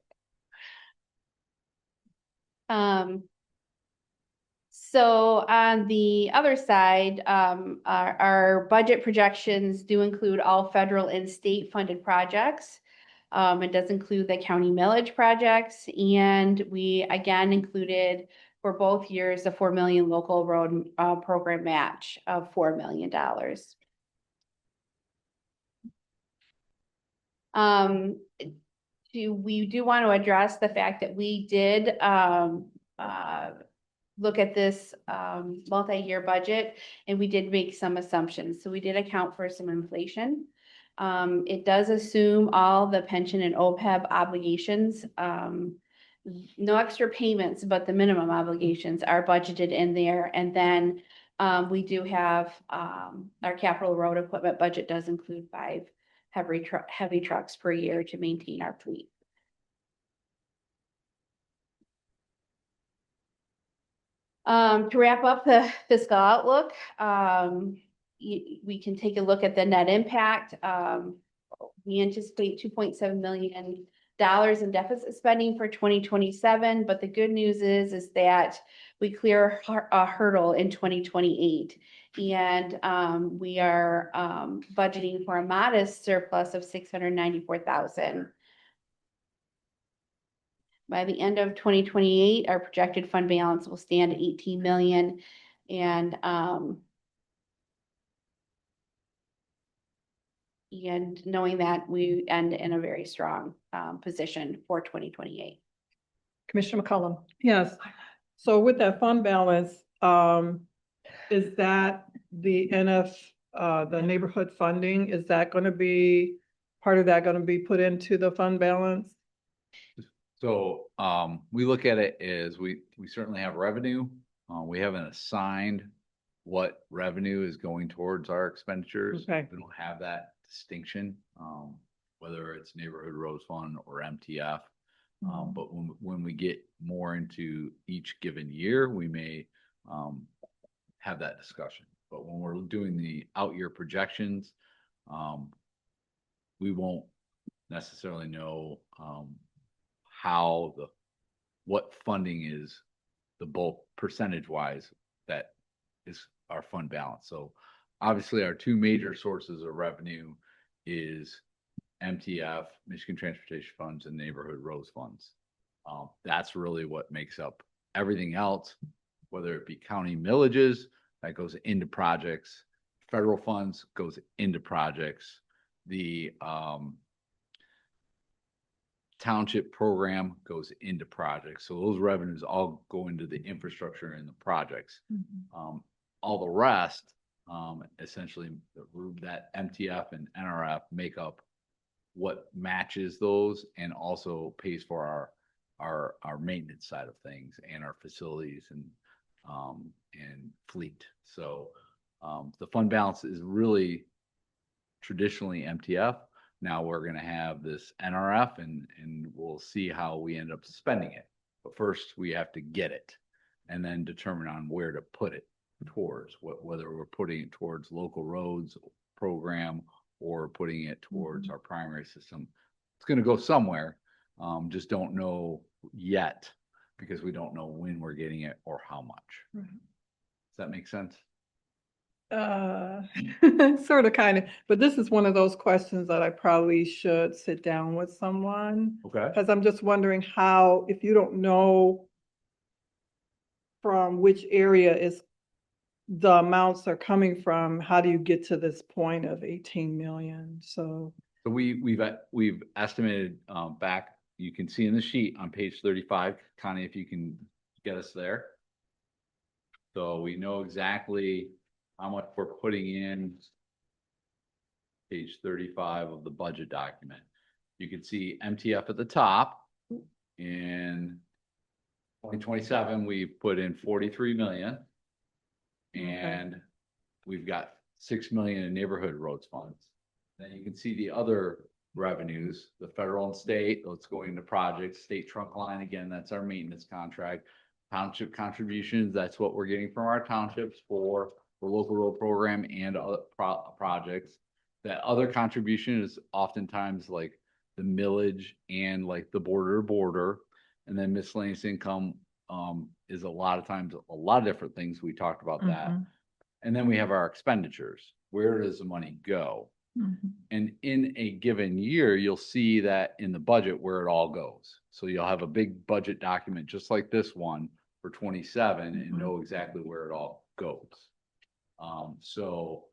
So on the other side, our budget projections do include all federal and state funded projects. It does include the county millage projects, and we again included for both years the 4 million local road program match of $4 million. We do want to address the fact that we did look at this multi-year budget, and we did make some assumptions. So we did account for some inflation. It does assume all the pension and OPEB obligations. No extra payments, but the minimum obligations are budgeted in there. And then we do have our capital road equipment budget does include 5 heavy trucks per year to maintain our fleet. To wrap up the fiscal outlook, we can take a look at the net impact. We anticipate $2.7 million in deficit spending for 2027, but the good news is that we clear a hurdle in 2028, and we are budgeting for a modest surplus of $694,000. By the end of 2028, our projected fund balance will stand at 18 million, and knowing that we end in a very strong position for 2028. Commissioner McCollum. Yes, so with that fund balance, is that the the neighborhood funding, is that going to be, part of that going to be put into the fund balance? So we look at it as we certainly have revenue. We haven't assigned what revenue is going towards our expenditures. Okay. We don't have that distinction, whether it's neighborhood roads fund or MTF. But when we get more into each given year, we may have that discussion. But when we're doing the out year projections, we won't necessarily know what funding is the bulk percentage wise that is our fund balance. So obviously our two major sources of revenue is MTF, Michigan Transportation Funds, and neighborhood roads funds. That's really what makes up everything else, whether it be county millages that goes into projects, federal funds goes into projects, the township program goes into projects. So those revenues all go into the infrastructure and the projects. All the rest, essentially that MTF and NRF make up what matches those and also pays for our maintenance side of things and our facilities and fleet. So the fund balance is really traditionally MTF. Now we're going to have this NRF and we'll see how we end up spending it. But first we have to get it and then determine on where to put it towards, whether we're putting it towards local roads program or putting it towards our primary system. It's going to go somewhere. Just don't know yet because we don't know when we're getting it or how much. Right. Does that make sense? Sort of, kind of, but this is one of those questions that I probably should sit down with someone. Okay. Because I'm just wondering how, if you don't know from which area is the amounts are coming from, how do you get to this point of 18 million? So we've estimated back, you can see in the sheet on page 35, Connie, if you can get us there. So we know exactly how much we're putting in page 35 of the budget document. You can see MTF at the top and 2027, we put in 43 million. Okay. And we've got 6 million in neighborhood roads funds. Then you can see the other revenues, the federal and state, that's going into projects, state trunk line, again, that's our maintenance contract. Township contributions, that's what we're getting from our townships for the local road program and other projects. That other contribution is oftentimes like the millage and like the border. And then miscellaneous income is a lot of times, a lot of different things. We talked about that. And then we have our expenditures. Where does the money go? And in a given year, you'll see that in the budget where it all goes. So you'll have a big budget document, just like this one for 27, and know exactly where it all goes. So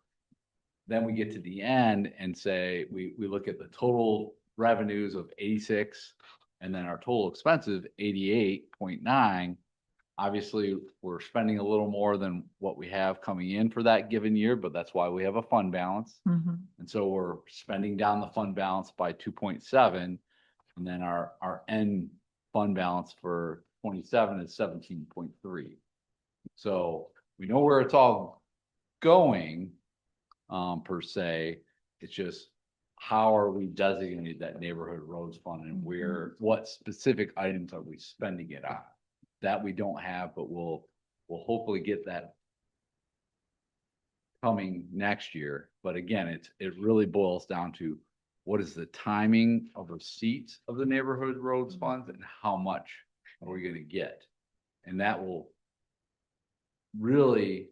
then we get to the end and say, we look at the total revenues of 86 and then our total expenses, 88.9. Obviously, we're spending a little more than what we have coming in for that given year, but that's why we have a fund balance. And so we're spending down the fund balance by 2.7. And then our end fund balance for 27 is 17.3. So we know where it's all going, per se. It's just, how are we designating that neighborhood roads fund, and what specific items are we spending it on? That we don't have, but we'll hopefully get that coming next year. But again, it really boils down to what is the timing of receipts of the neighborhood roads funds and how much are we going to get? And that will really,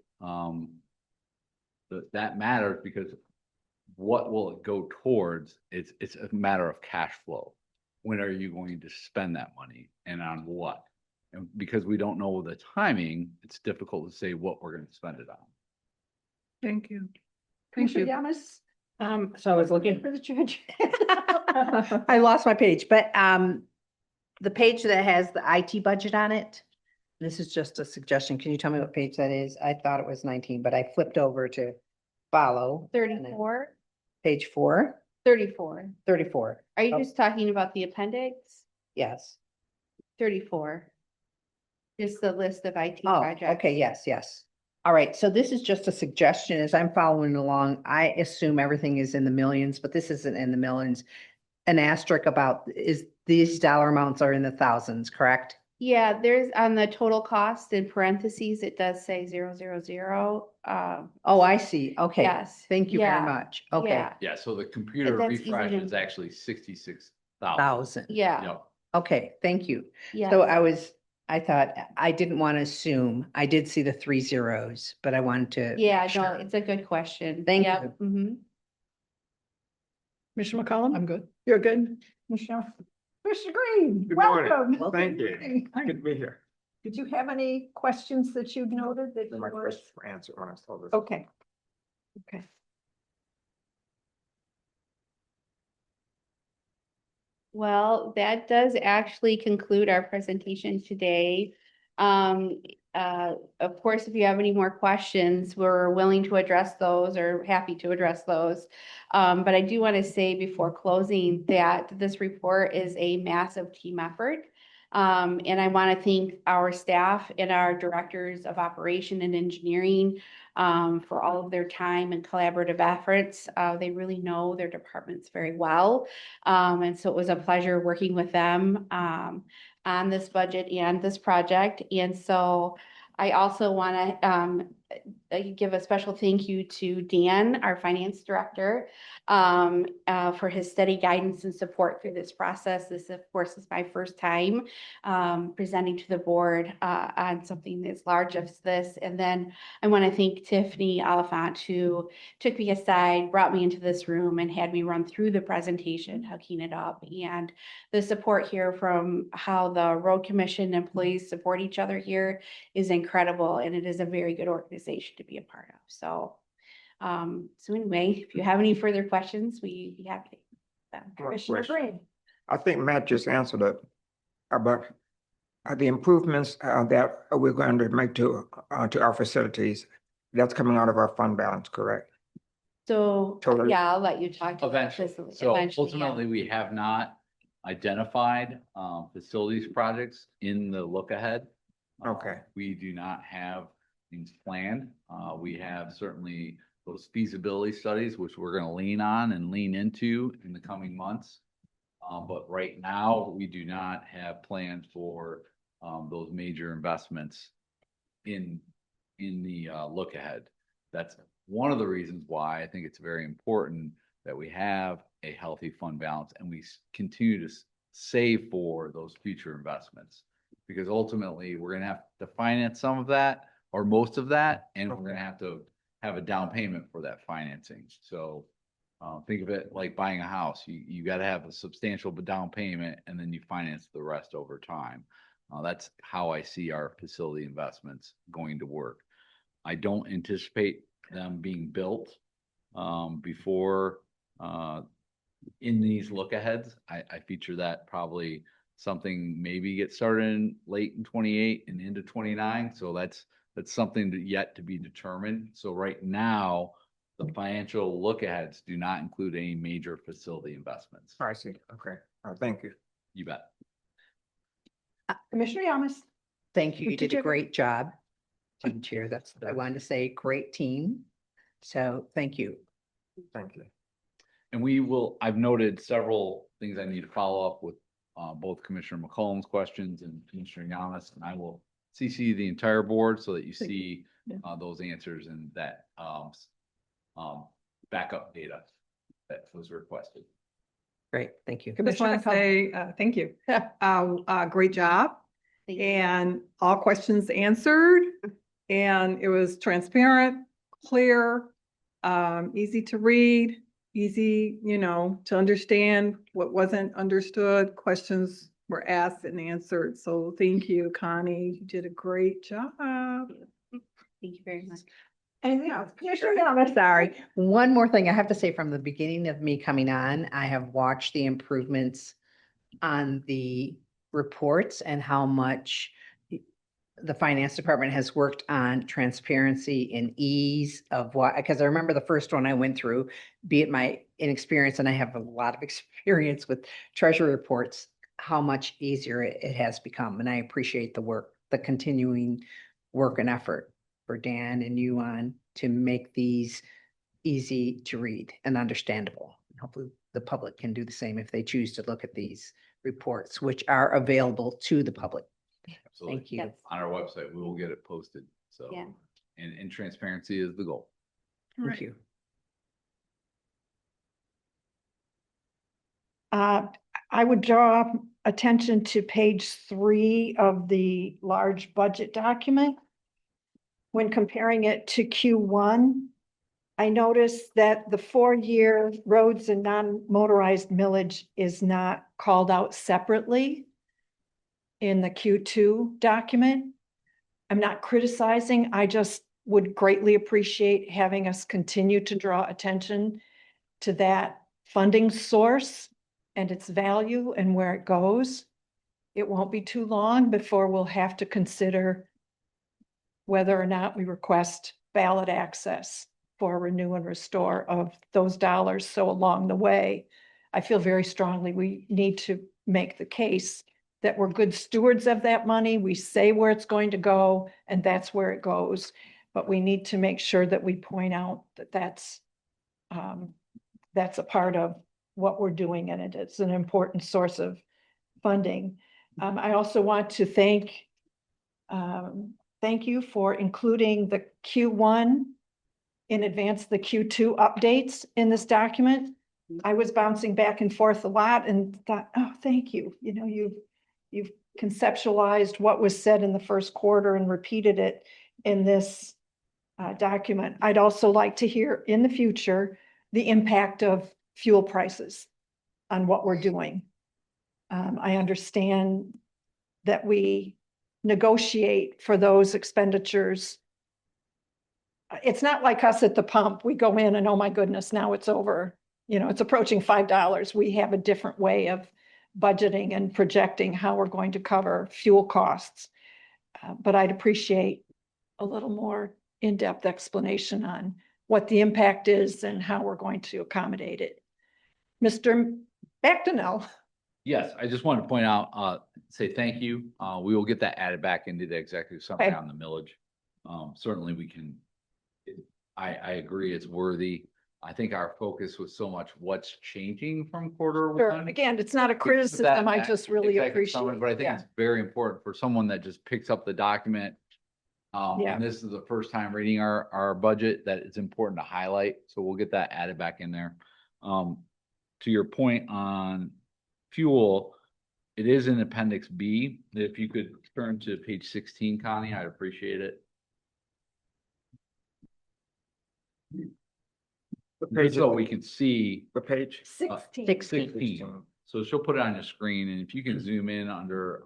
that matters, because what will it go towards? It's a matter of cash flow. When are you going to spend that money and on what? And because we don't know the timing, it's difficult to say what we're going to spend it on. Thank you. Commissioner Yamas? So I was looking, For the judge. I lost my page, but the page that has the IT budget on it, this is just a suggestion. Can you tell me what page that is? I thought it was 19, but I flipped over to follow. and then 34, Page 4, 34. 34. Are you Oh. just talking about the appendix? Yes. 34. Just the list of IT Oh, projects. okay, yes. All right, so this is just a suggestion as I'm following along. I assume everything is in the millions, but this isn't in the millions. An asterisk about these dollar amounts are in the thousands, correct? Yeah, there's on the total cost in parentheses, it does say 000. Oh, I see. Okay. Yes. Thank you Yeah, very much. Okay. yeah. Yeah, so the computer that's easy refresh to- is actually 66,000. 1,000. Yeah, Yep. Okay, thank you. yeah. So I thought, I didn't want to assume. I did see the 3 zeros, but I wanted to. Yeah, make no, sure. it's a good question. Thank Yep, mhm. Commissioner McCollum? I'm good. You're good. Commissioner Green, Good morning. welcome. Thank you. Good to be here. Did you have any questions that you've noted that you My were? questions were answered when I saw this. Okay. Okay. Well, that does actually conclude our presentation today. Of course, if you have any more questions, we're willing to address those or happy to address those. But I do want to say before closing that this report is a massive team effort. And I want to thank our staff and our directors of operation and engineering for all of their time and collaborative efforts. They really know their departments very well. And so it was a pleasure working with them on this budget and this project. And so I also want to give a special thank you to Dan, our finance director, for his steady guidance and support through this process. This, of course, is my first time presenting to the board on something as large as this. And then I want to thank Tiffany Oliphant, who took me aside, brought me into this room, and had me run through the presentation, hooking it up. And the support here from how the road commission employees support each other here is incredible, and it is a very good organization to be a part of. So anyway, if you have any further questions, we'd be happy to take them. Commissioner question. Green. I think Matt just answered it about the improvements that we're going to make to our facilities. That's coming out of our fund balance, correct? So, Totally. yeah, I'll let you talk. to Eventually. this So eventually, yeah. ultimately, we have not identified facilities projects in the look ahead. Okay. We do not have things planned. We have certainly those feasibility studies, which we're gonna lean on and lean into in the coming months. But right now, we do not have plans for those major investments in the look ahead. That's one of the reasons why I think it's very important that we have a healthy fund balance and we continue to save for those future investments. Because ultimately, we're gonna have to finance some of that or most of that, and we're gonna have to have a down payment for that financing. So think of it like buying a house. You got to have a substantial down payment and then you finance the rest over time. That's how I see our facility investments going to work. I don't anticipate them being built before in these look aheads. I feature that probably something maybe get started in late in 28 and into 29. So that's something yet to be determined. So right now, the financial look aheads do not include any major facility investments. I see. Okay. Thank you. You bet. Commissioner Yamas. Thank you. You Did did you a have great job. Team chair, that's what I wanted to say. Great team. So thank you. Thank you. And I've noted several things I need to follow up with both Commissioner McCollum's questions and Commissioner Yamas, and I will CC the entire board so that you see those answers and that backup data that was requested. Great, thank you. Just want to say, thank you. Great job. Thank you. And all questions answered. And it was transparent, clear, easy to read, easy, to understand what wasn't understood. Questions were asked and answered. So thank you, Connie. You did a great job. Thank you very much. Anything else? Commissioner Yamas, sorry. One more thing I have to say from the beginning of me coming on, I have watched the improvements on the reports and how much the finance department has worked on transparency and ease of what, because I remember the first one I went through, be it my inexperience, and I have a lot of experience with treasury reports, how much easier it has become. And I appreciate the work, the continuing work and effort for Dan and you on to make these easy to read and understandable. Hopefully the public can do the same if they choose to look at these reports, which are available to the public. Absolutely. Thank you. Yes. On our website, we will get it posted. So, Yeah. and transparency is the goal. Thank you. I would draw attention to page 3 of the large budget document. When comparing it to Q1, I noticed that the 4-year roads and non-motorized millage is not called out separately in the Q2 document. I'm not criticizing, I just would greatly appreciate having us continue to draw attention to that funding source and its value and where it goes. It won't be too long before we'll have to consider whether or not we request ballot access for renew and restore of those dollars. So along the way, I feel very strongly we need to make the case that we're good stewards of that money. We say where it's going to go, and that's where it goes. But we need to make sure that we point out that that's a part of what we're doing, and it's an important source of funding. I also want to thank you for including the Q1 in advance of the Q2 updates in this document. I was bouncing back and forth a lot and thought, oh, thank you. You've conceptualized what was said in the first quarter and repeated it in this document. I'd also like to hear in the future the impact of fuel prices on what we're doing. I understand that we negotiate for those expenditures. It's not like us at the pump. We go in and, oh my goodness, now it's over. It's approaching $5. We have a different way of budgeting and projecting how we're going to cover fuel costs. But I'd appreciate a little more in-depth explanation on what the impact is and how we're going to accommodate it. Mr. Washtenaw. Yes, I just wanted to point out, say thank you. We will get that added back into the executive summary Okay. on the millage. Certainly we can. I agree, it's worthy. I think our focus was so much what's changing from quarter Sure. one. Again, it's not a That- criticism. I that just really executive summary, appreciate. But I think Yeah. it's very important for someone that just picks up the document. Yeah. And this is the first time reading our budget, that it's important to highlight, so we'll get that added back in there. To your point on fuel, it is in Appendix B. If you could turn to page 16, Connie, I'd appreciate it. What Just page, so we can see what page? 16. 16. So she'll put it on your screen, and if you can zoom in under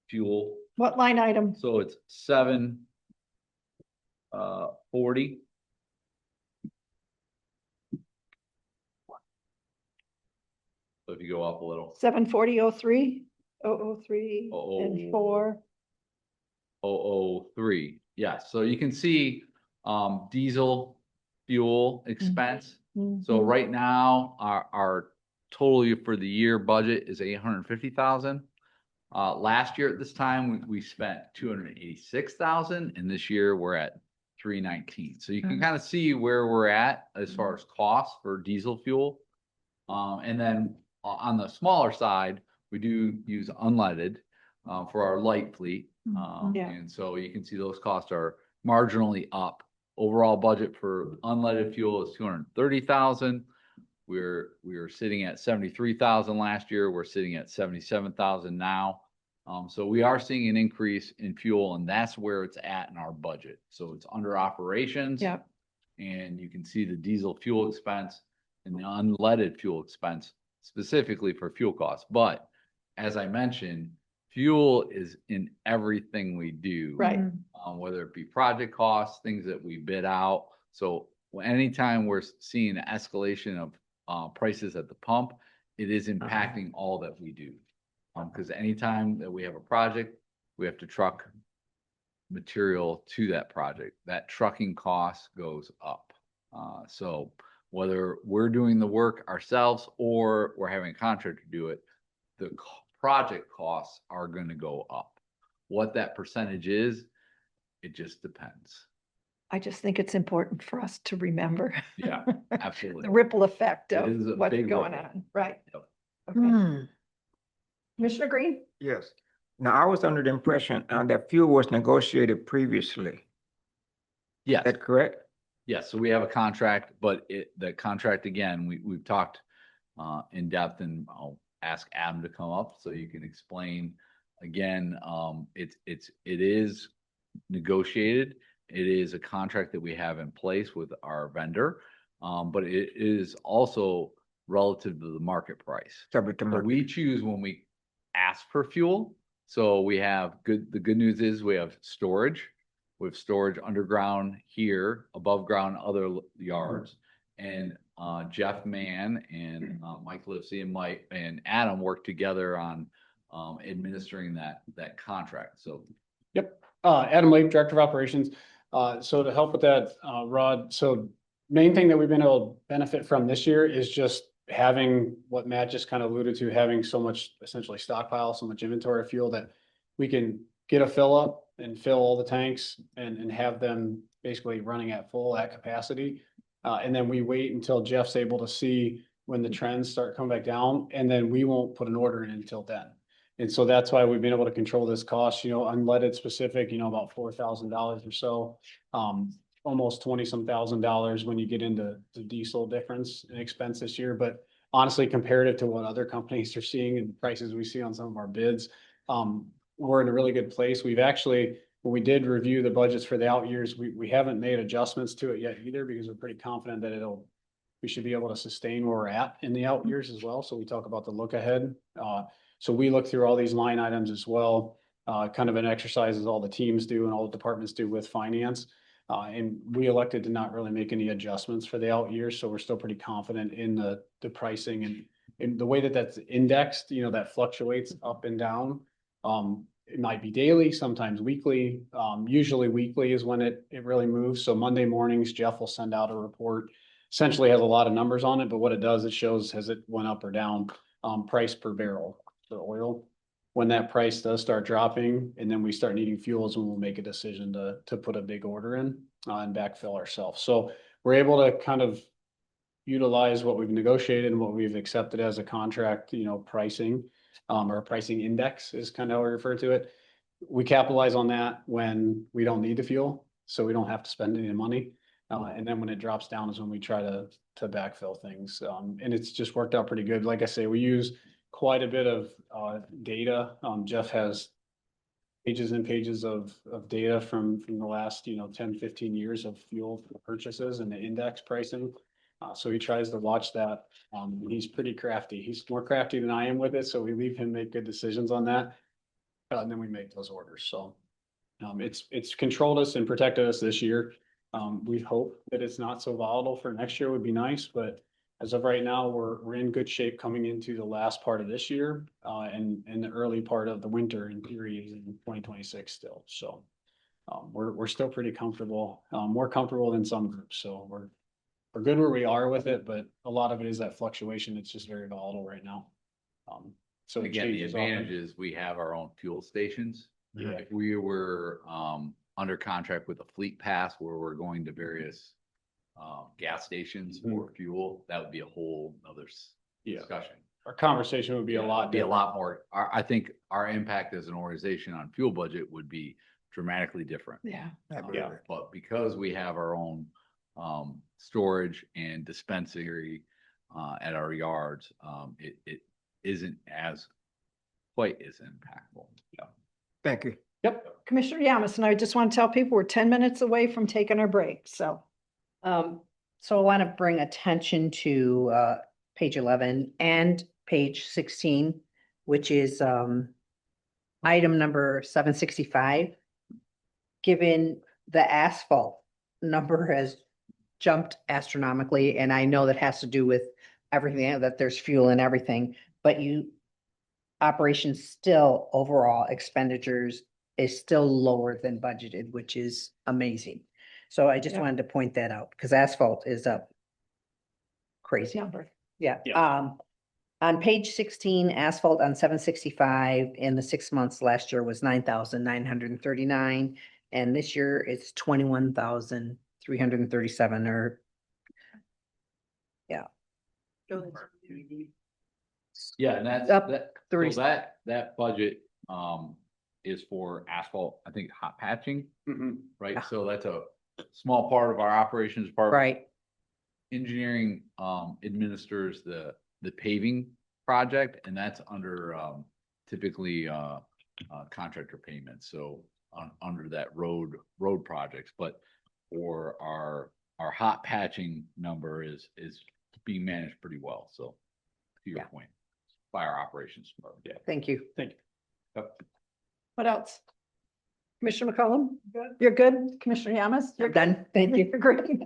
fuel. What line item? So it's 40. So if you go up a little, 74003, 003, and 4. 003. Yeah, so you can see diesel fuel expense. So Mhm. right now, our total for the year budget is 850,000. Last year at this time, we spent 286,000, and this year we're at 319. So you can kind of see where we're at as far as costs for diesel fuel. And then on the smaller side, we do use unleaded for our light fleet. Yeah. And so you can see those costs are marginally up. Overall budget for unleaded fuel is 230,000. We were sitting at 73,000 last year. We're sitting at 77,000 now. So we are seeing an increase in fuel, and that's where it's at in our budget. So it's under operations. Yeah. And you can see the diesel fuel expense and the unleaded fuel expense specifically for fuel costs. But as I mentioned, fuel is in everything we do. Right. Whether it be project costs, things that we bid out. So anytime we're seeing an escalation of prices at the pump, it is impacting all that we do. Because anytime that we have a project, we have to truck material to that project. That trucking cost goes up. So whether we're doing the work ourselves or we're having a contractor do it, the project costs are going to go up. What that percentage is, it just depends. I just think it's important for us to remember. Yeah, absolutely. The ripple effect It of is a what's big going ripple. on, right? Yep. Okay. Commissioner Green? Yes. Now, I was under the impression that fuel was negotiated previously. Yes. Is that correct? Yes, so we have a contract, but the contract, again, we've talked in depth, and I'll ask Adam to come up so you can explain. Again, it is negotiated. It is a contract that we have in place with our vendor, but it is also relative to the market price. Subject to So market. we choose when we ask for fuel. So we have the good news is we have storage. We have storage underground here, above ground, other yards. And Jeff Mann and Mike Livesey and Mike and Adam work together on administering that contract. So Yep, Adam Lake, Director of Operations. So to help with that, Rod, so main thing that we've been able to benefit from this year is just having what Matt just kind of alluded to, having so much essentially stockpile, so much inventory of fuel that we can get a fill up and fill all the tanks and have them basically running at full at capacity. And then we wait until Jeff's able to see when the trends start coming back down, and then we won't put an order in until then. And so that's why we've been able to control this cost, unleaded specific, about $4,000 or so. Almost 20-some thousand dollars when you get into the diesel difference in expense this year. But honestly, comparative to what other companies are seeing and prices we see on some of our bids, we're in a really good place. We've actually, when we did review the budgets for the out years, we haven't made adjustments to it yet either, because we're pretty confident that we should be able to sustain where we're at in the out years as well. So we talk about the look ahead. So we look through all these line items as well, kind of an exercise as all the teams do and all the departments do with finance. And we elected to not really make any adjustments for the out years. So we're still pretty confident in the pricing and the way that that's indexed, that fluctuates up and down. It might be daily, sometimes weekly. Usually weekly is when it really moves. So Monday mornings, Jeff will send out a report essentially has a lot of numbers on it, but what it does, it shows has it went up or down, price per barrel for oil. When that price does start dropping and then we start needing fuels, when we'll make a decision to put a big order in, and backfill ourselves. So we're able to kind of utilize what we've negotiated and what we've accepted as a contract, pricing, or pricing index is kind of how we refer to it. We capitalize on that when we don't need the fuel, so we don't have to spend any money. And then when it drops down is when we try to backfill things. And it's just worked out pretty good. Like I say, we use quite a bit of data. Jeff has pages and pages of data from the last, 10, 15 years of fuel purchases and the index pricing. So he tries to watch that. He's pretty crafty. He's more crafty than I am with it, so we leave him make good decisions on that. And then we make those orders. So it's controlled us and protected us this year. We hope that it's not so volatile for next year would be nice, but as of right now, we're in good shape coming into the last part of this year, and the early part of the winter in theory in 2026 still. So we're still pretty comfortable, more comfortable than some groups. So we're good where we are with it, but a lot of it is that fluctuation. It's just very volatile right now. So it Again, the changes often. advantage is we have our own fuel stations. Yeah. If we were under contract with a fleet pass where we're going to various gas stations for fuel, that would be a whole other discussion. Our conversation would be a lot It'd be a different. lot more. I think our impact as an organization on fuel budget would be dramatically different. Yeah. Yeah. But because we have our own storage and dispensary at our yards, it isn't quite as impactful. Yeah. Thank you. Yep. Commissioner Yamas, and I just want to tell people we're 10 minutes away from taking our break, so. So I want to bring attention to page 11 and page 16, which is item number 765. Given the asphalt number has jumped astronomically, and I know that has to do with everything, that there's fuel and everything, but operations still overall expenditures is still lower than budgeted, which is amazing. So I just Yeah. wanted to point that out because asphalt is up crazy. Number. Yeah. Yeah. On page 16, asphalt on 765 in the 6 months last year was 9,939. And this year it's 21,337 or. Yeah. Yeah, and that's Up that. 30. So that budget is for asphalt. I think hot patching, right? Yeah. So that's a small part of our operations department. Right. Engineering administers the paving project, and that's under typically contractor payments. So under that road projects, but for our hot patching number is being managed pretty well. So to your Yeah. point, by our operations department. Yeah. Thank you. Thank you. Yep. What else? Commissioner McCollum? You're good? Commissioner Yamas? You're good? Done. Thank you. You're great.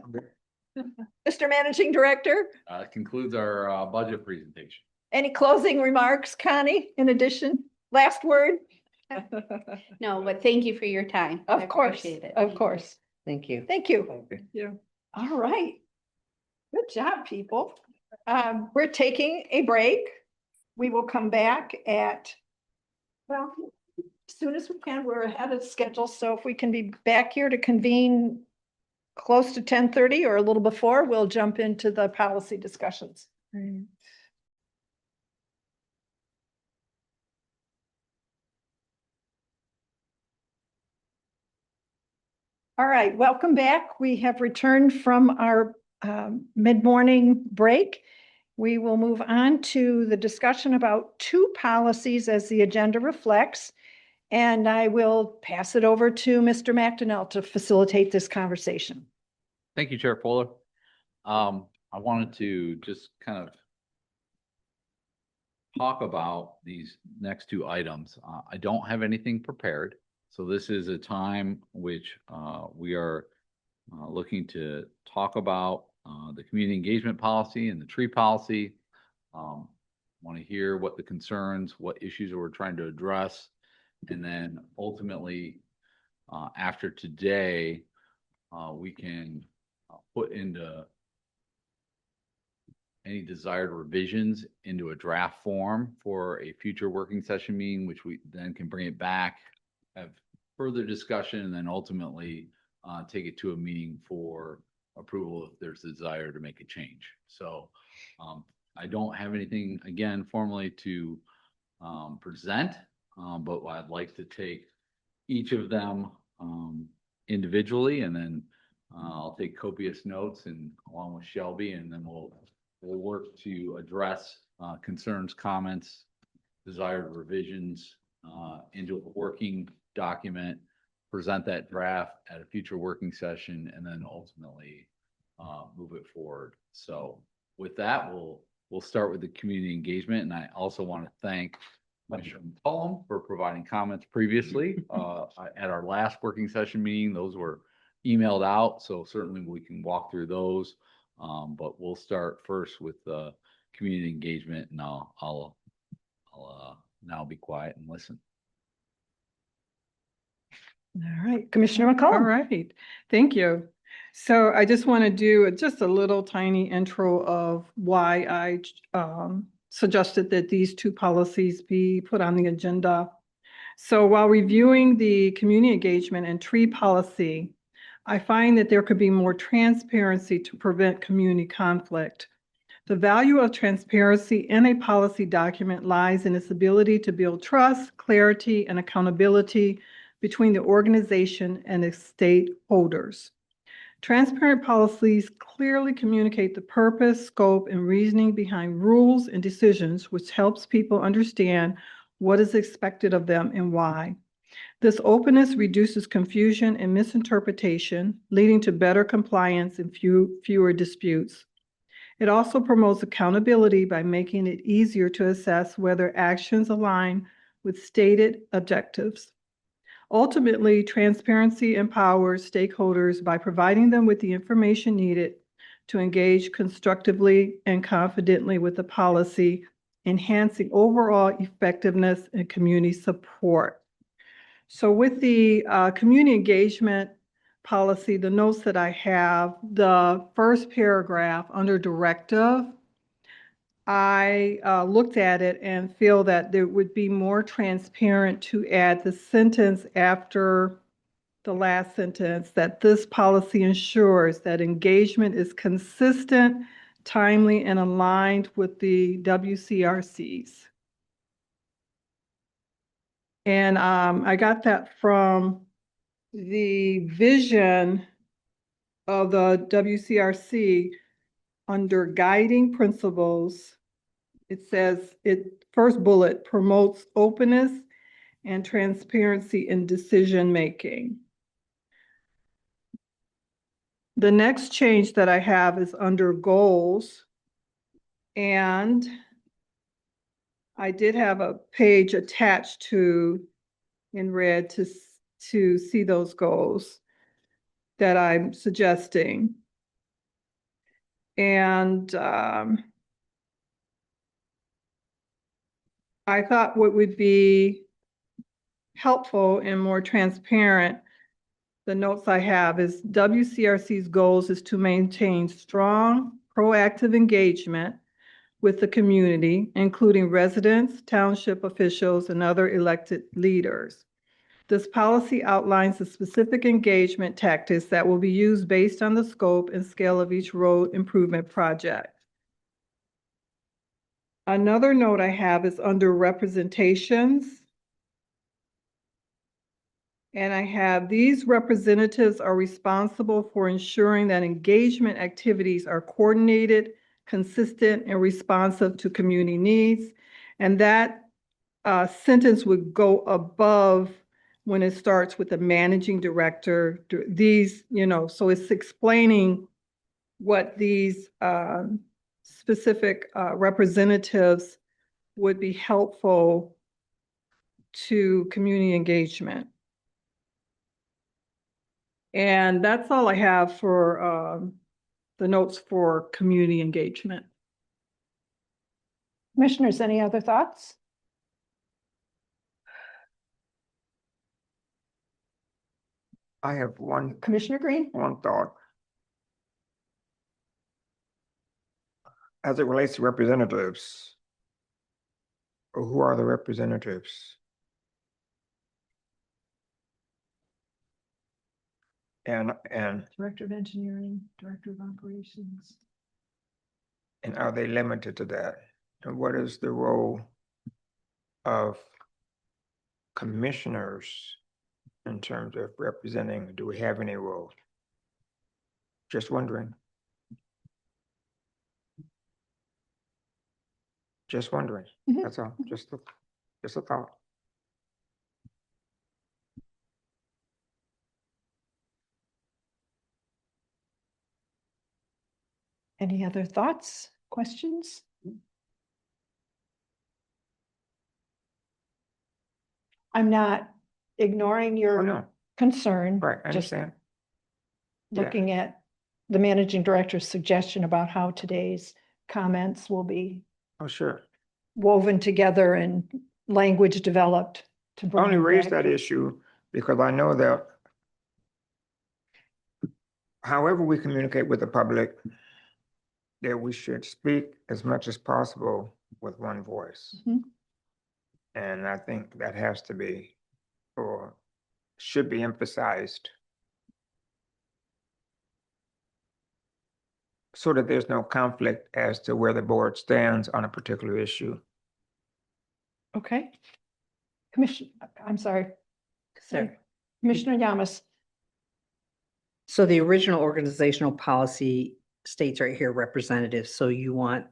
Mr. Managing Director, Concludes our budget presentation. any closing remarks, Connie, in addition? Last word? No, but thank you for your time. I Of course, appreciate it. of course. Thank you. Thank you. Yeah. All right. Good job, people. We're taking a break. We will come back at, well, as soon as we can. We're ahead of schedule, so if we can be back here to convene close to 10:30 or a little before, we'll jump into the policy discussions. All right, welcome back. We have returned from our mid-morning break. We will move on to the discussion about two policies as the agenda reflects. And I will pass it over to Mr. McDonnell to facilitate this conversation. Thank you, Chair Fuller. I wanted to just kind of talk about these next two items. I don't have anything prepared. So this is a time which we are looking to talk about the community engagement policy and the tree policy. Want to hear what the concerns, what issues we're trying to address. And then ultimately, after today, we can put into any desired revisions into a draft form for a future working session meeting, which we then can bring it back, have further discussion, and then ultimately take it to a meeting for approval if there's a desire to make a change. So I don't have anything, again, formally to present, but I'd like to take each of them individually, and then I'll take copious notes and along with Shelby, and then we'll work to address concerns, comments, desired revisions into a working document, present that draft at a future working session, and then ultimately move it forward. So with that, we'll start with the community engagement, and I also want to thank Commissioner McCollum for providing comments previously. At our last working session meeting, those were emailed out, so certainly we can walk through those. But we'll start first with community engagement, and I'll now be quiet and listen. All right, Commissioner All McCollum. right, thank you. So I just want to do just a little tiny intro of why I suggested that these two policies be put on the agenda. So while reviewing the community engagement and tree policy, I find that there could be more transparency to prevent community conflict. The value of transparency in a policy document lies in its ability to build trust, clarity, and accountability between the organization and its stakeholders. Transparent policies clearly communicate the purpose, scope, and reasoning behind rules and decisions, which helps people understand what is expected of them and why. This openness reduces confusion and misinterpretation, leading to better compliance and fewer disputes. It also promotes accountability by making it easier to assess whether actions align with stated objectives. Ultimately, transparency empowers stakeholders by providing them with the information needed to engage constructively and confidently with the policy, enhancing overall effectiveness and community support. So with the community engagement policy, the notes that I have, the first paragraph under directive, I looked at it and feel that there would be more transparent to add the sentence after the last sentence, that this policy ensures that engagement is consistent, timely, and aligned with the WCRCs. And I got that from the vision of the WCRC under guiding principles. It says, first bullet promotes openness and transparency in decision making. The next change that I have is under goals. And I did have a page attached to in red to see those goals that I'm suggesting. And I thought what would be helpful and more transparent, the notes I have is WCRC's goals is to maintain strong, proactive engagement with the community, including residents, township officials, and other elected leaders. This policy outlines the specific engagement tactics that will be used based on the scope and scale of each road improvement project. Another note I have is under representations. And I have these representatives are responsible for ensuring that engagement activities are coordinated, consistent, and responsive to community needs. And that sentence would go above when it starts with the managing director. These, so it's explaining what these specific representatives would be helpful to community engagement. And that's all I have for the notes for community engagement. Commissioners, any other thoughts? I have Commissioner Green? one thought. as it relates to representatives, who are the representatives? And Director of Engineering, Director of Operations. are they limited to that? And what is the role of commissioners in terms of representing? Do we have any role? Just wondering. Just wondering. Mhm. That's all. Just a thought. Any other thoughts, questions? I'm not ignoring Oh, your no, concern. right, I just understand. Yeah. looking at the managing director's suggestion about how today's comments will be Oh, sure. woven together and language developed to I bring. only it raised back. that issue because I know that however we communicate with the public, that we should speak as much as possible with one voice. Mhm. And I think that has to be, or should be emphasized, so that there's no conflict as to where the board stands on a particular issue. Okay. Commission, I'm sorry. Sir. Commissioner Yamas. So the original organizational policy states right here, representatives. So you want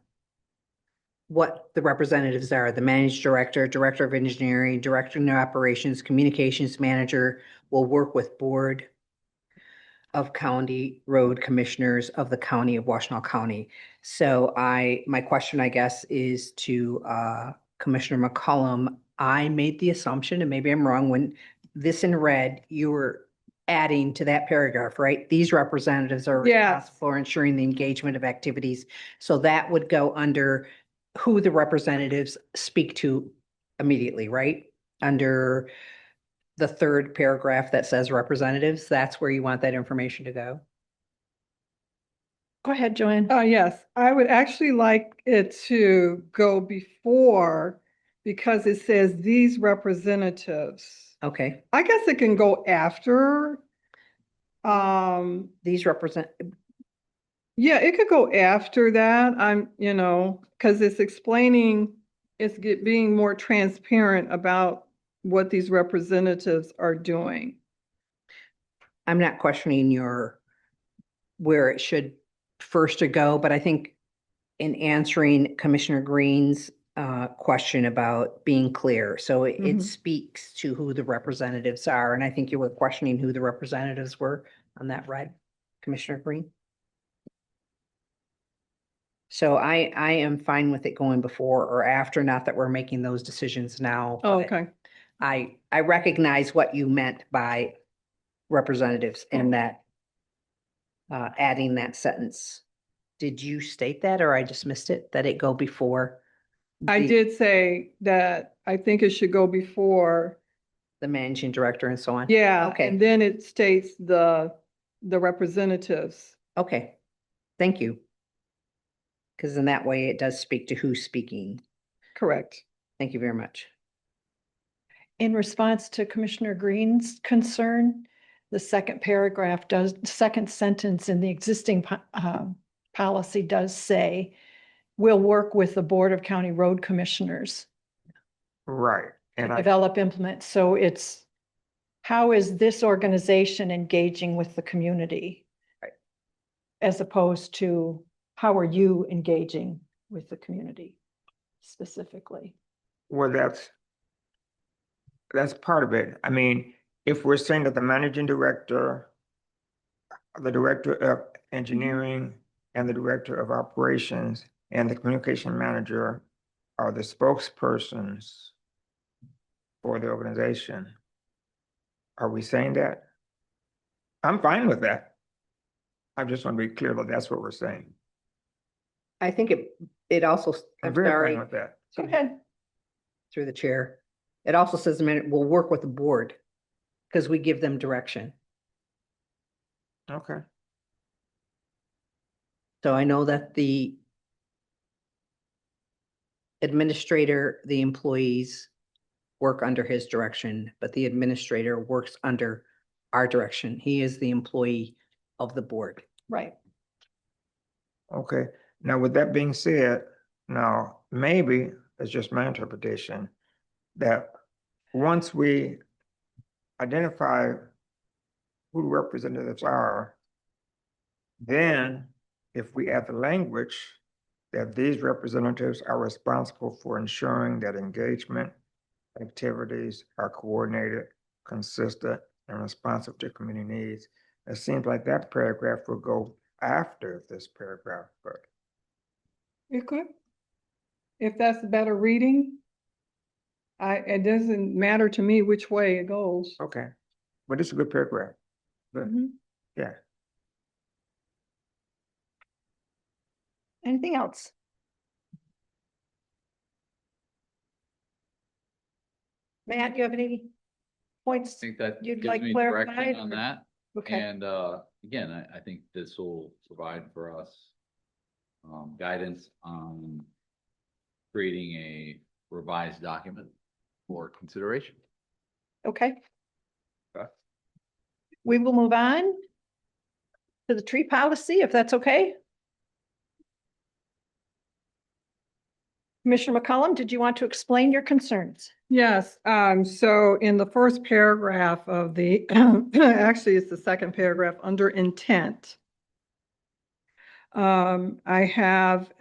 what the representatives are, the managed director, director of engineering, director of operations, communications manager will work with board of county road commissioners of the county of Washtenaw County. So my question, I guess, is to Commissioner McCollum. I made the assumption, and maybe I'm wrong, when this in red, you were adding to that paragraph, right? These representatives are Yes. responsible for ensuring the engagement of activities. So that would go under who the representatives speak to immediately, right? Under the third paragraph that says representatives, that's where you want that information to go. Go ahead, Joanne. Yes, I would actually like it to go before because it says these representatives. Okay, I guess it can go after. these represent, Yeah, it could go after that. Because it's explaining, being more transparent about what these representatives are doing. I'm not questioning where it should first to go, but I think in answering Commissioner Green's question about being clear, so it Mhm. speaks to who the representatives are, and I think you were questioning who the representatives were on that red, Commissioner Green. So I am fine with it going before or after, not that we're making those decisions now. Oh, but okay. I recognize what you meant by representatives and that adding that sentence. Did you state that or I just missed it, that it go before? I the- did say that I think it should go before. The managing director and so on? Yeah, Okay. and then it states the representatives. Okay, thank you. Because in that way, it does speak to who's speaking. Correct. Thank you very much. In response to Commissioner Green's concern, the second sentence in the existing policy does say, we'll work with the Board of County Road Commissioners Right. to And I, develop, implement. So it's, how is this organization engaging with the community? Right. As opposed to, how are you engaging with the community specifically? well, that's part of it. I mean, if we're saying that the managing director, the director of engineering, and the director of operations, and the communication manager are the spokespersons for the organization, are we saying that? I'm fine with that. I just want to be clear that that's what we're saying. I think it also, I'm I'm very sorry, fine with that. Go ahead. through the chair. It also says a minute, we'll work with the board because we give them direction. Okay. So I know that the administrator, the employees work under his direction, but the administrator works under our direction. He is the employee of the board. Right. Okay, now with that being said, now maybe it's just my interpretation that once we identify who the representatives are, then if we add the language that these representatives are responsible for ensuring that engagement activities are coordinated, consistent, and responsive to community needs, it seems like that paragraph will go after this paragraph, but It could. If that's the better reading, it doesn't matter to me which way it goes. okay. But it's a good paragraph. But Mhm. yeah, Anything else? Matt, you have any points? I think that You'd gives like me clarified, direction on or- that. Okay, And again, I think this will provide for us guidance on creating a revised document for consideration. okay. Okay. We will move on to the tree policy, if that's okay. Commissioner McCollum, did you want to explain your concerns? Yes, so in the first paragraph of the, actually, it's the second paragraph under intent. I have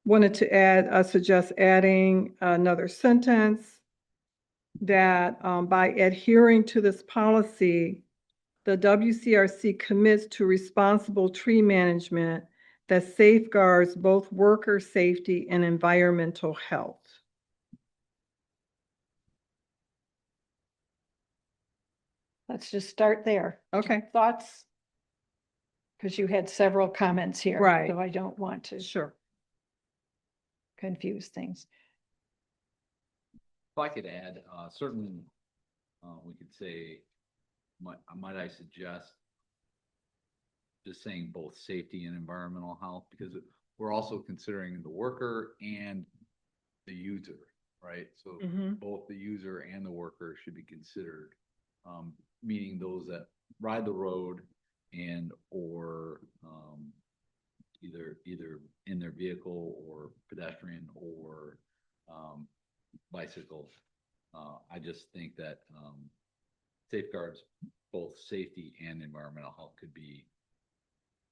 wanted to add, suggest adding another sentence that by adhering to this policy, the WCRC commits to responsible tree management that safeguards both worker safety and environmental health. Let's just start there. Okay, Thoughts? Because you had several comments here. Right. So I don't want to sure. confuse things. If I could add, certainly, we could say, might I suggest just saying both safety and environmental health, because we're also considering the worker and the user, right? So Mhm. both the user and the worker should be considered, meaning those that ride the road and or either in their vehicle or pedestrian or bicycle. I just think that safeguards both safety and environmental health could be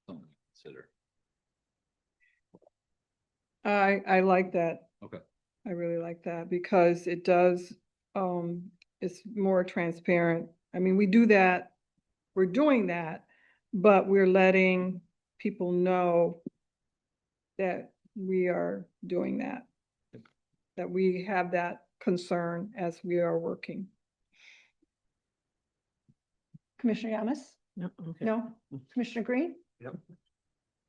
something to consider. I like that. Okay. I really like that because it does, it's more transparent. I mean, we do that, we're doing that, but we're letting people know that we are doing that we have that concern as we are working. Commissioner Yamas? No, okay. No? Commissioner Green? Yep.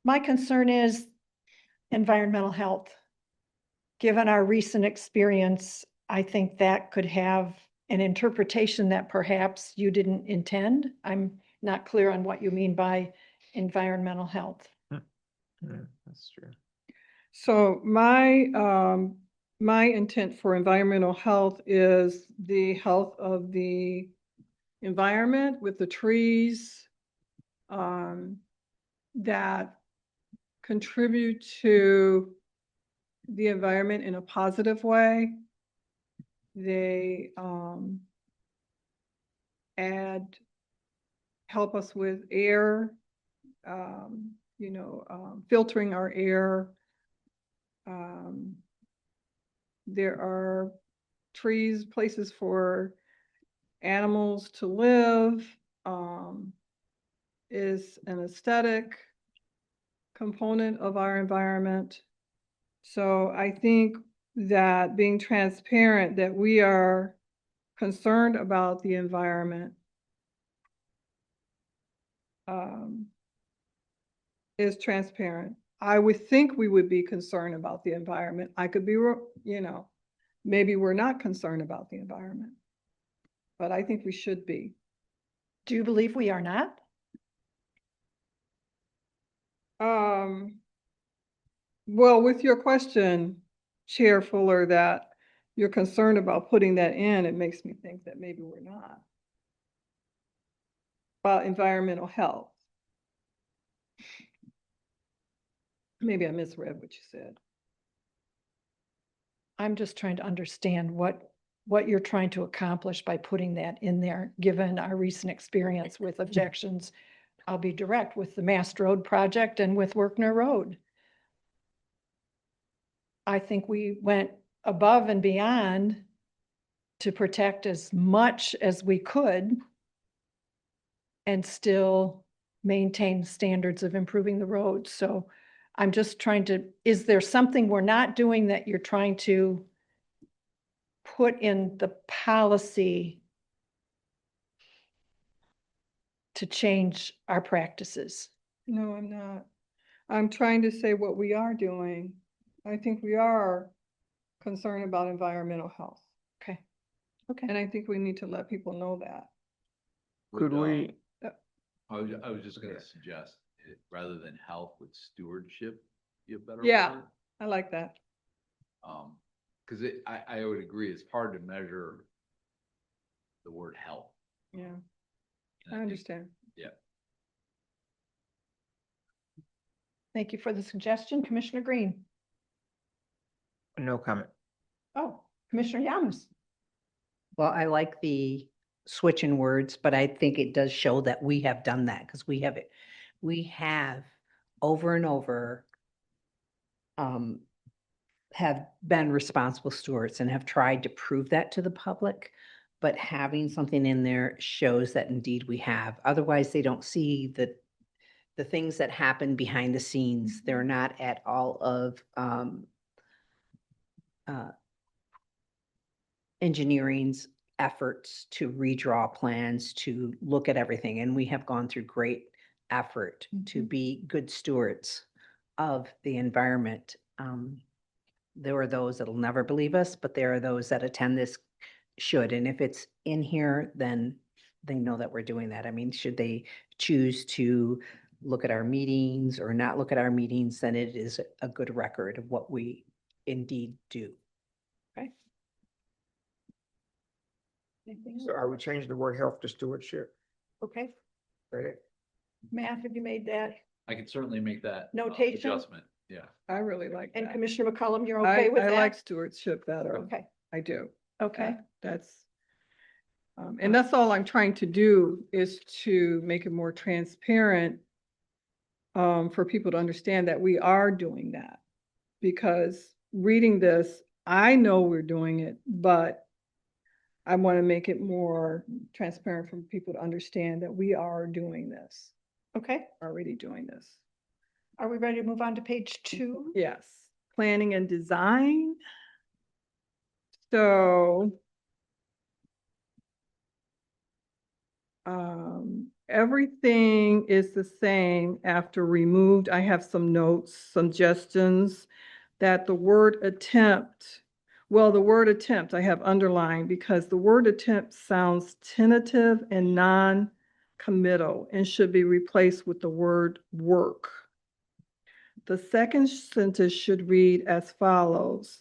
My concern is environmental health. Given our recent experience, I think that could have an interpretation that perhaps you didn't intend. I'm not clear on what you mean by environmental health. yeah, that's true. So my intent for environmental health is the health of the environment with the trees that contribute to the environment in a positive way. They help us with air, filtering our air. There are trees, places for animals to live, is an aesthetic component of our environment. So I think that being transparent, that we are concerned about the environment is transparent. I would think we would be concerned about the environment. I could be, maybe we're not concerned about the environment, but I think we should be. Do you believe we are not? Well, with your question, Chair Fuller, that you're concerned about putting that in, it makes me think that maybe we're not. About environmental health. Maybe I misread what you said. I'm just trying to understand what you're trying to accomplish by putting that in there, given our recent experience with objections. I'll be direct with the Mast Road project and with Workner Road. I think we went above and beyond to protect as much as we could and still maintain standards of improving the road. So I'm just trying to, is there something we're not doing that you're trying to put in the policy to change our practices? No, I'm not. I'm trying to say what we are doing. I think we are concerned about environmental health. Okay. Okay. And I think we need to let people know that. Could we, I was just gonna suggest, rather than health with stewardship, be a better Yeah. word. I like that. Cause I would agree, it's hard to measure the word health. Yeah, And I think- understand. Yeah, Thank you for the suggestion, Commissioner Green. no comment. Oh, Commissioner Yamas. Well, I like the switch in words, but I think it does show that we have done that because we have over and over have been responsible stewards and have tried to prove that to the public. But having something in there shows that indeed we have. Otherwise, they don't see the things that happen behind the scenes. They're not at all of engineering's efforts to redraw plans, to look at everything. And we have gone through great effort to be good stewards of the environment. There are those that'll never believe us, but there are those that attend this should. And if it's in here, then they know that we're doing that. I mean, should they choose to look at our meetings or not look at our meetings, then it is a good record of what we indeed do. Okay. Anything So else? I would change the word health to stewardship. Okay. Right? Matt, have you made that? I could certainly make that Notation? adjustment, yeah. I really like And that. Commissioner McCollum, you're okay with I that? like stewardship better. Okay, I do. okay. That's, and that's all I'm trying to do is to make it more transparent for people to understand that we are doing that. Because reading this, I know we're doing it, but I want to make it more transparent for people to understand that we are doing this, Okay, already doing this. are we ready to move on to page 2? Yes, planning and design. So everything is the same after removed. I have some notes, suggestions that the word attempt, well, the word attempt I have underlined because the word attempt sounds tentative and non-committal and should be replaced with the word work. The second sentence should read as follows.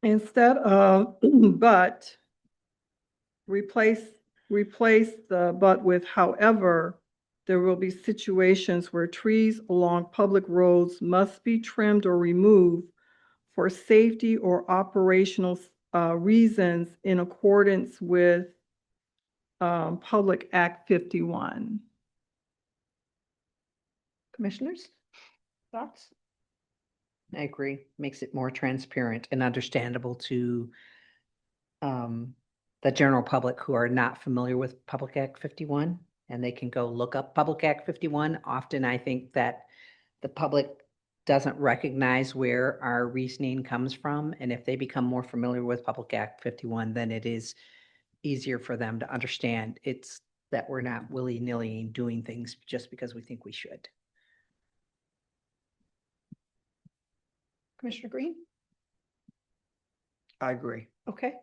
Instead of but, replace the but with however, there will be situations where trees along public roads must be trimmed or removed for safety or operational reasons in accordance with Public Act 51. Commissioners, thoughts? I agree. Makes it more transparent and understandable to the general public who are not familiar with Public Act 51, and they can go look up Public Act 51. Often I think that the public doesn't recognize where our reasoning comes from, and if they become more familiar with Public Act 51, then it is easier for them to understand it's that we're not willy-nilly doing things just because we think we should. Commissioner Green? I agree. Okay.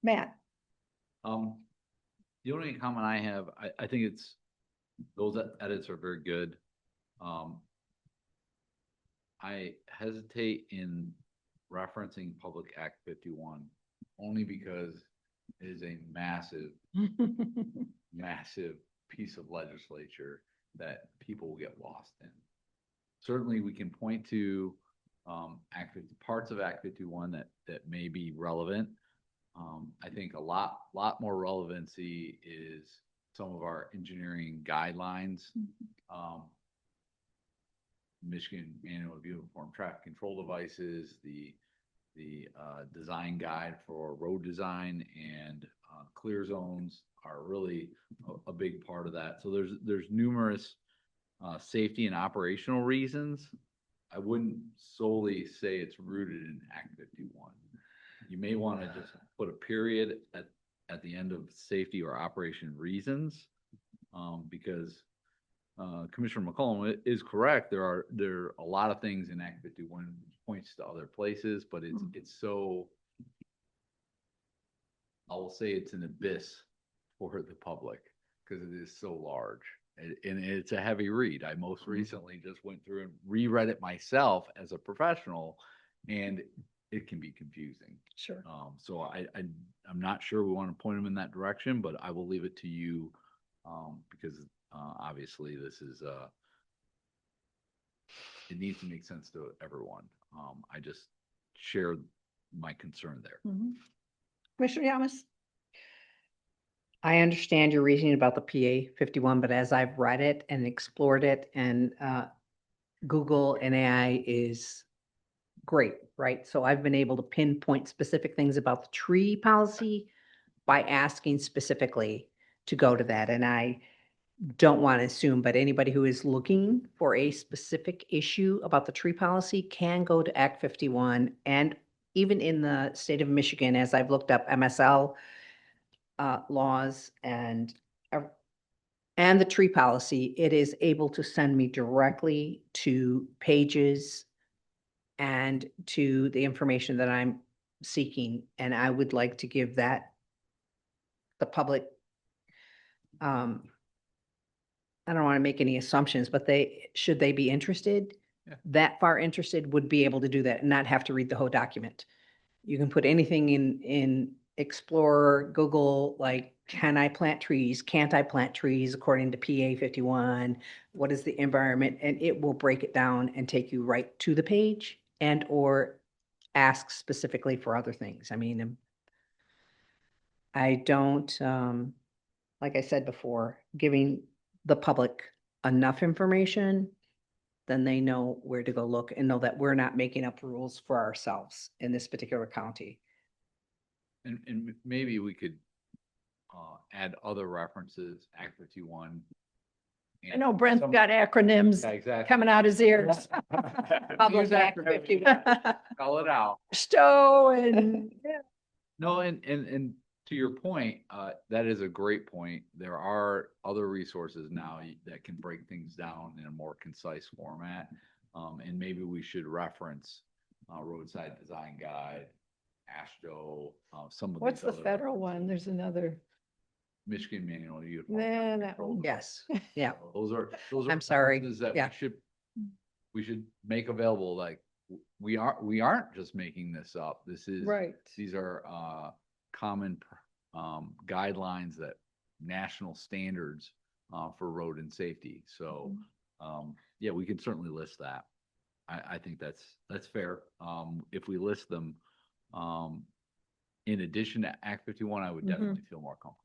Matt? The only comment I have, I think those edits are very good. I hesitate in referencing Public Act 51 only because it is a massive, massive piece of legislature that people will get lost in. Certainly, we can point to parts of Act 51 that may be relevant. I think a lot more relevancy is some of our engineering guidelines. Michigan Manual of Uniform Traffic Control Devices, the design guide for road design and clear zones are really a big part of that. So there's numerous safety and operational reasons. I wouldn't solely say it's rooted in Act 51. You may want to just put a period at the end of safety or operation reasons, because Commissioner McCollum is correct. There are a lot of things in Act 51 which points to other places, but it's so, I will say it's an abyss for the public because it is so large. And it's a heavy read. I most recently just went through and reread it myself as a professional, and it can be confusing. Sure. So I'm not sure we want to point them in that direction, but I will leave it to you, because obviously this is it needs to make sense to everyone. I just share my concern there. Commissioner Yamas? I understand your reasoning about the PA 51, but as I've read it and explored it, and Google and AI is great, right? So I've been able to pinpoint specific things about the tree policy by asking specifically to go to that. And I don't want to assume, but anybody who is looking for a specific issue about the tree policy can go to Act 51. And even in the state of Michigan, as I've looked up MSL laws and the tree policy, it is able to send me directly to pages and to the information that I'm seeking. And I would like to give that the public, I don't want to make any assumptions, but should they be interested, that far interested, would be able to do that and not have to read the whole document. You can put anything in Explorer, Google, like, can I plant trees? Can't I plant trees according to PA 51? What is the environment? And it will break it down and take you right to the page and or ask specifically for other things. I mean, I don't, like I said before, giving the public enough information, then they know where to go look and know that we're not making up rules for ourselves in this particular county. And maybe we could add other references, Act 51. I know Brent's got acronyms Yeah, exactly. coming out his ears. Public Act 51. Call it out. Stowe and. No, and to your point, that is a great point. There are other resources now that can break things down in a more concise format. And maybe we should reference Roadside Design Guide, ASHTO, some of What's these the other federal one? There's another. Michigan Manual of Uniform Nah, Traffic that Control one. Yes, yeah. Those are I'm sorry. references that Yeah. we should make available. Like we aren't just making this up. Right. These are common guidelines, that national standards for road and safety. So yeah, we can certainly list that. I think that's fair. If we list them in addition to Act 51, I would definitely feel more comfortable.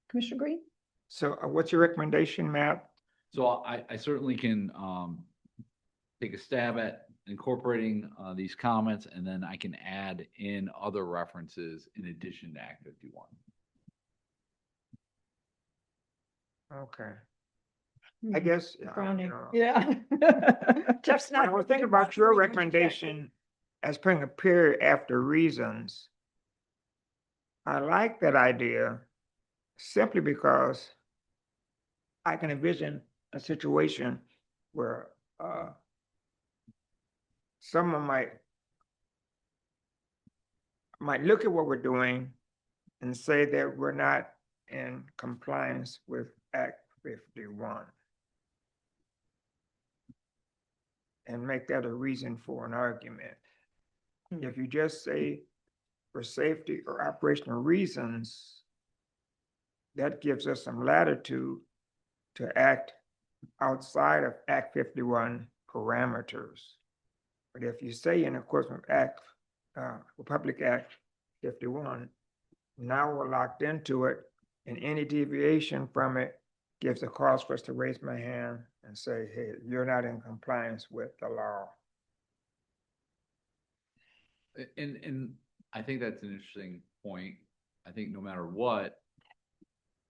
Commissioner Green? So what's your recommendation, Matt? So I certainly can take a stab at incorporating these comments, and then I can add in other references in addition to Act 51. Okay. I guess. Frowning. you know, Yeah. Jeff's When not. I was thinking about your recommendation as putting a period after reasons, I like that idea simply because I can envision a situation where someone might look at what we're doing and say that we're not in compliance with Act 51. and make that a reason for an argument. Hmm. If you just say for safety or operational reasons, that gives us some latitude to act outside of Act 51 parameters. But if you say in accordance with Republic Act 51, now we're locked into it, and any deviation from it gives a cause for us to raise my hand and say, hey, you're not in compliance with the law. And I think that's an interesting point. I think no matter what,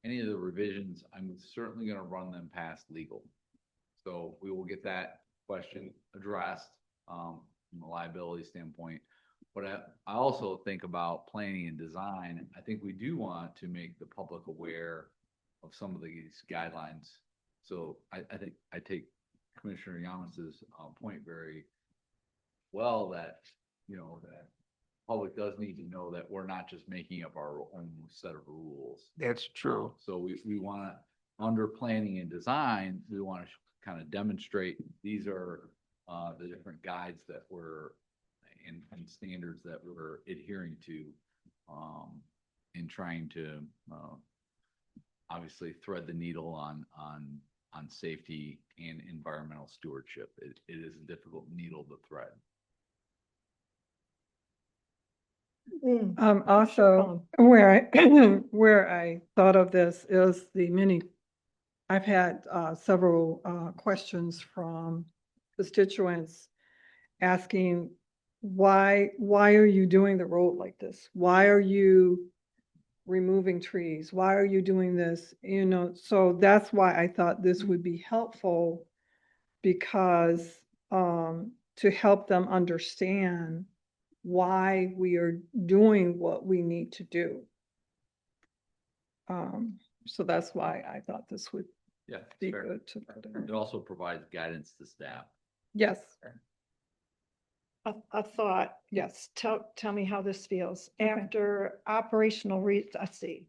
any of the revisions, I'm certainly gonna run them past legal. So we will get that question addressed, from a liability standpoint. But I also think about planning and design. I think we do want to make the public aware of some of these guidelines. So I think I take Commissioner Yamas's point very well, that, you know, that public does need to know that we're not just making up our own set of rules. That's true. So we want to, under planning and design, we want to kind of demonstrate these are the different guides that we're and standards that we're adhering to, in trying to obviously thread the needle on safety and environmental stewardship. It is a difficult needle to thread. Also, where I, where I thought of this is I've had several questions from constituents asking, why are you doing the road like this? Why are you removing trees? Why are you doing this? You know, so that's why I thought this would be helpful, because to help them understand why we are doing what we need to do. So that's why I thought this would Yeah, be fair. good to put in. It also provides guidance to staff. Yes, A thought, yes, tell me how this feels. Okay. After operational let's see.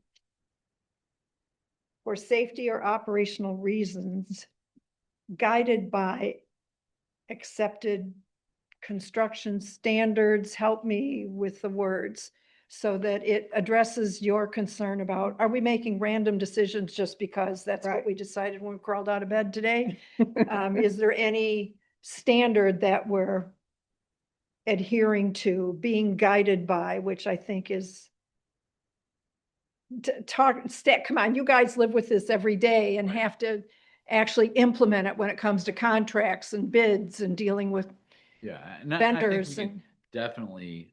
For safety or operational reasons, guided by accepted construction standards, help me with the words, so that it addresses your concern about, are we making random decisions just because that's what Right. we decided when we crawled out of bed today? Is there any standard that we're adhering to, being guided by, which I think is come on, you guys live with this every day and have to actually implement it when it comes to contracts and bids and dealing with Yeah, and I think we vendors can and, definitely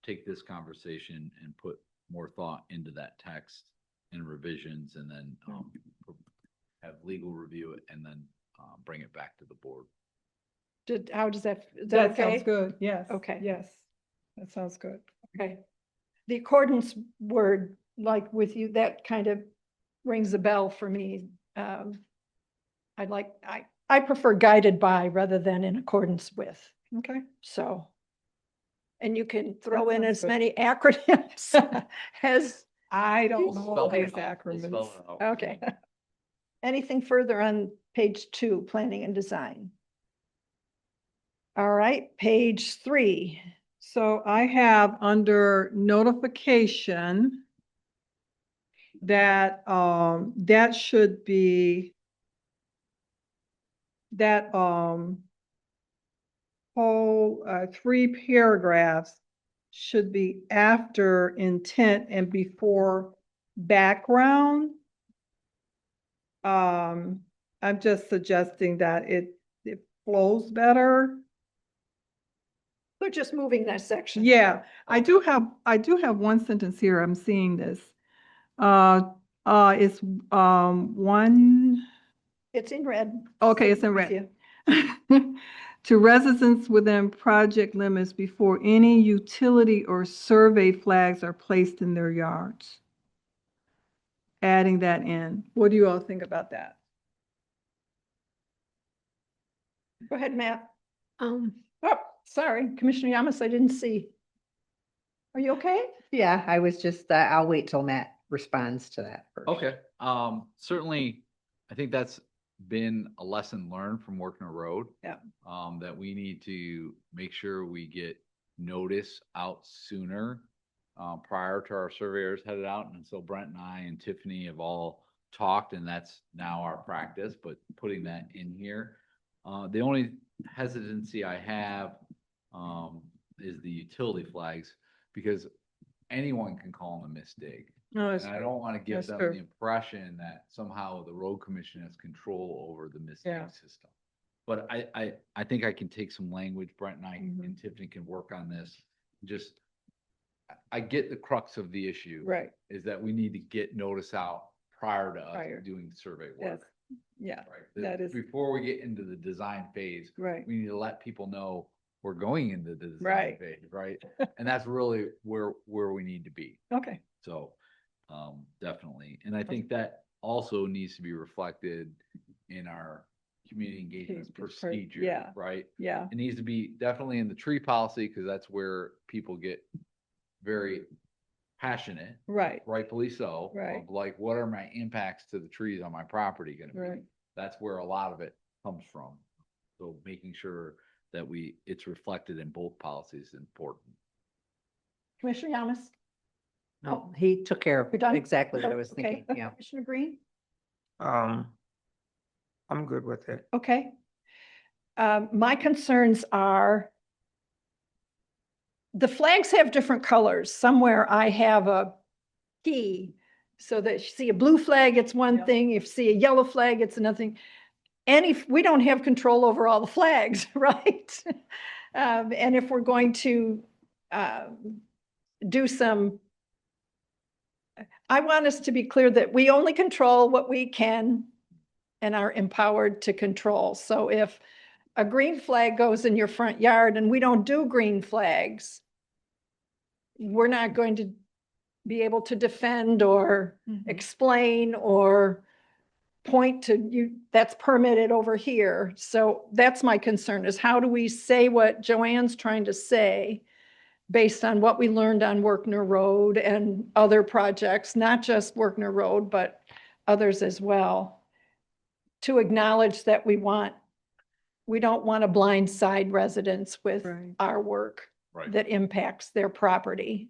take this conversation and put more thought into that text and revisions, and then have legal review it, and then bring it back to the board. how does that, is that that sounds okay? good. Yes. Okay. Yes, that sounds good. Okay. The accordance word, like with you, that kind of rings a bell for me. I prefer guided by rather than in accordance with, Okay. so. And you can throw in sounds as good. many acronyms as, I don't We'll know spell all it these out. We'll spell acronyms. it out. okay. Anything further on page 2, planning and design? All right, page 3. So I have under notification that, that should be that, whole, 3 paragraphs should be after intent and before background. I'm just suggesting that it flows better. They're just moving that section. Yeah, I do have one sentence here. I'm seeing this. It's, one, It's in red. okay, it's in With red. you. To residents within project limits before any utility or survey flags are placed in their yards. Adding that in. What do you all think about that? Go ahead, Matt. Oh, sorry, Commissioner Yamas, I didn't see. Are you okay? Yeah, I was just, I'll wait till Matt responds to that first. Okay, certainly, I think that's been a lesson learned from working a road. Yeah. That we need to make sure we get notice out sooner, prior to our surveyors headed out. And so Brent and I and Tiffany have all talked, and that's now our practice, but putting that in here. The only hesitancy I have, is the utility flags, because anyone can call them a mistake. No, And I don't want to give That's them true. the impression that somehow the road commission has control over the mistake Yeah. system. But I think I can take some language, Brent and I Mhm. and Tiffany can work on this. Just, I get the crux of the issue. Right, Is that we need to get notice out prior to Prior. us doing survey yes, work. yeah, Right? that is- Before we get into the design phase, right, we need to let people know we're going into the design Right. phase, right? And that's really where we need to be. okay, So, definitely. And I think that also needs to be reflected in our community engagement procedure, yeah. right? yeah, It needs to be definitely in the tree policy, because that's where people get very passionate, right, rightfully so. Right. Of like, what are my impacts to the trees on my property gonna be? right. That's where a lot of it comes from. So making sure that it's reflected in both policies is important. Commissioner Yamas? No, he took care You're of done? exactly what I was Okay. thinking, yeah. Commissioner Green? I'm good with it. Okay. My concerns are the flags have different colors. Somewhere I have a key so that you see a blue flag, it's one Yeah. thing. If you see a yellow flag, it's another thing. We don't have control over all the flags, right? And if we're going to do some, I want us to be clear that we only control what we can and are empowered to control. So if a green flag goes in your front yard and we don't do green flags, we're not going to be able to defend or Mhm. explain or point to you, that's permitted over here. So that's my concern, is how do we say what Joanne's trying to say based on what we learned on Workner Road and other projects, not just Workner Road, but others as well, to acknowledge that we don't want to blindside residents with Right. our work Right. that impacts their property.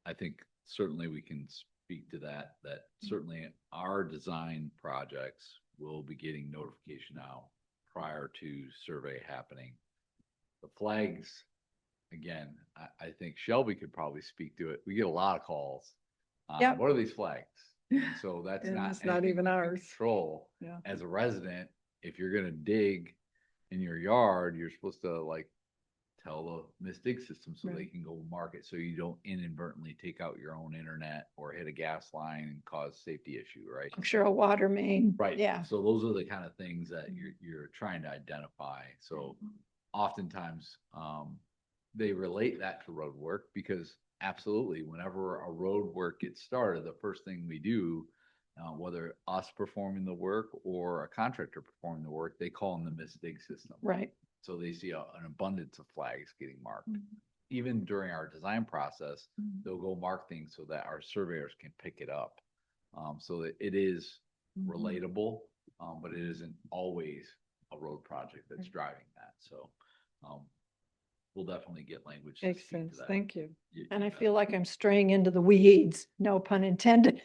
I think certainly we can speak to that certainly our design projects will be getting notification out prior to survey happening. The flags, again, I think Shelby could probably speak to it. We get a lot of calls. Yep. What are these flags? And so that's And not. it's not anything even we can ours. Control. Yeah. As a resident, if you're gonna dig in your yard, you're supposed to like tell the misdig system so they Right. can go mark it, so you don't inadvertently take out your own internet or hit a gas line and cause safety issue, right? I'm sure a water main. Right. Yeah. So those are the kind of things that you're trying to identify. So oftentimes, they relate that to road work, because absolutely, whenever a road work gets started, the first thing we do, whether us performing the work or a contractor performing the work, they call them the misdig system. Right. So they see an abundance of flags getting marked. Mhm. Even during our design process, Mhm. they'll go mark things so that our surveyors can pick it up. So that it is Mhm. relatable, but it isn't always a road project that's driving that. So we'll definitely get language. to Makes speak to sense. that. Thank you. And I feel like I'm straying into the weeds, no pun intended.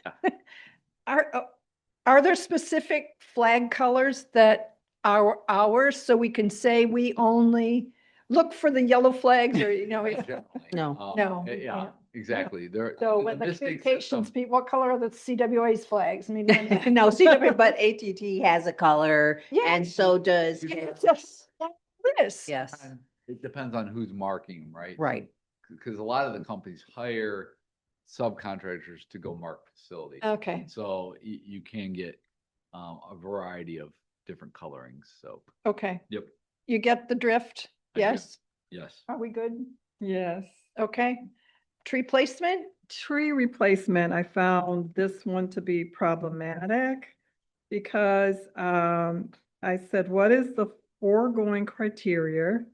Are there specific flag colors that are ours, so we can say we only look for the yellow flags, or, if- Generally, No. No, Yeah, we can't. exactly. There. So when the Mystic communications system- people, what color are the CWA's flags? I mean. No, CW, but ATT has a color and so does. It's just like this. Yes, It depends on who's marking, right? right. Because a lot of the companies hire subcontractors to go mark facilities. Okay, So you can get a variety of different colorings. So, okay. yep, You get the drift? I do. Yes? yes. Are we good? Yes. Okay. Tree placement? Tree replacement, I found this one to be problematic because I said, what is the foregoing criteria?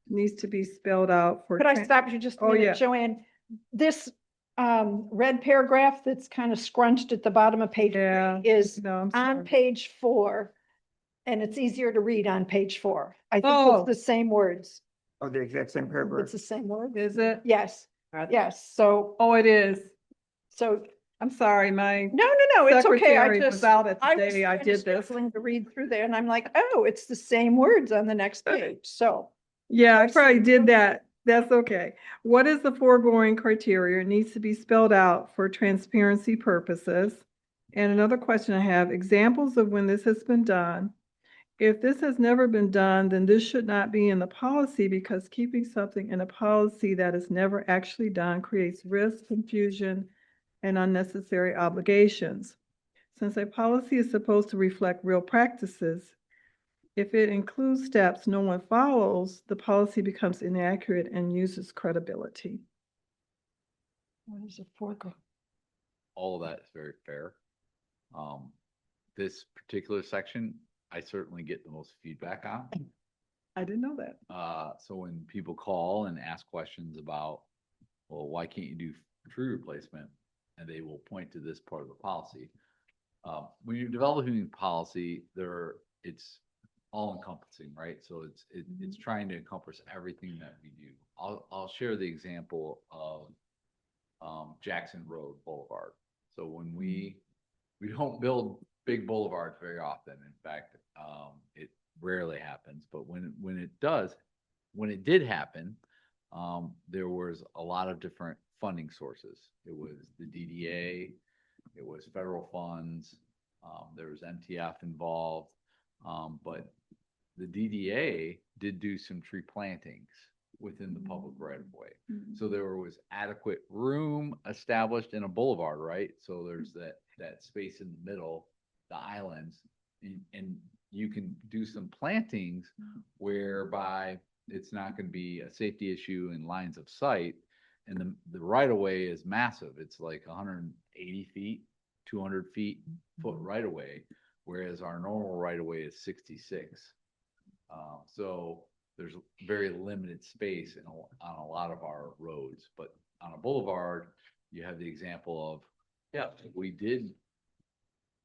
Needs to be spelled out for. Could I stop you just a Oh, minute, yeah. Joanne? This red paragraph that's kind of scrunched at the bottom of page Yeah. is No, I'm on sorry. page 4. And it's easier to read on page 4. I think Oh. it's the same words. Oh, the exact same It's paragraph. the same word. Is it? Yes, yes. So, Oh, it is. so, I'm sorry, my no, it's okay. I secretary was just, out at I the was day I kind of did this. struggling to read through there and I'm like, oh, it's the same words on the next page. So, Yeah, I Yes. probably did that. That's okay. What is the foregoing criteria? It needs to be spelled out for transparency purposes. And another question I have, examples of when this has been done. If this has never been done, then this should not be in the policy because keeping something in a policy that is never actually done creates risk, confusion, and unnecessary obligations. Since a policy is supposed to reflect real practices, if it includes steps no one follows, the policy becomes inaccurate and loses credibility. what is a foregoing? All of that is very fair. This particular section, I certainly get the most feedback on. I didn't know that. So when people call and ask questions about, well, why can't you do tree replacement? And they will point to this part of the policy. When you're developing policy, it's all encompassing, right? So it's trying to encompass everything that we do. I'll share the example of Jackson Road Boulevard. So when we don't build big boulevards very often. In fact, it rarely happens, but when it did happen, there was a lot of different funding sources. It was the DDA, it was federal funds, there was MTF involved, but the DDA did do some tree plantings within the public right of way. So there was adequate room established in a boulevard, right? So there's that space in the middle, the islands, and you can do some plantings whereby it's not going to be a safety issue in lines of sight. And the right of way is massive. It's like 180 feet, 200 foot right of way, whereas our normal right of way is 66. So there's very limited space on a lot of our roads, but on a boulevard, you have the example of, yeah, we did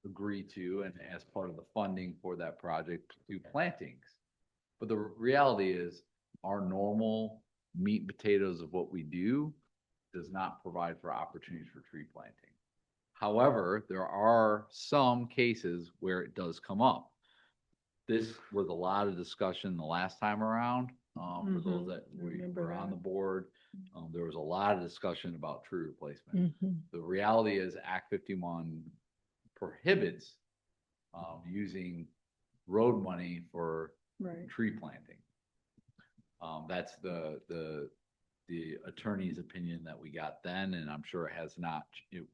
agree to, and as part of the funding for that project, do plantings. But the reality is our normal meat and potatoes of what we do does not provide for opportunities for tree planting. However, there are some cases where it does come up. This was a lot of discussion the last time around. For those that were on the board, there was a lot of discussion about tree replacement. The reality is Act 51 prohibits using road money for tree planting. That's the attorney's opinion that we got then, and I'm sure it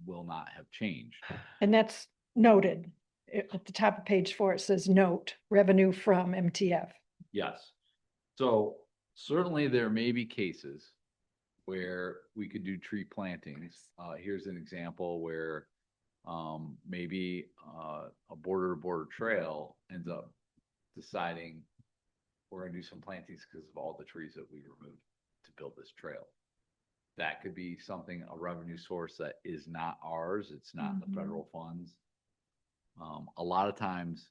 will not have changed. And that's noted. At the top of page 4, it says note revenue from MTF. Yes. So certainly there may be cases where we could do tree plantings. Here's an example where maybe a border-to-border trail ends up deciding we're going to do some plantings because of all the trees that we removed to build this trail. That could be something, a revenue source that is not ours. It's not the federal funds. A lot of times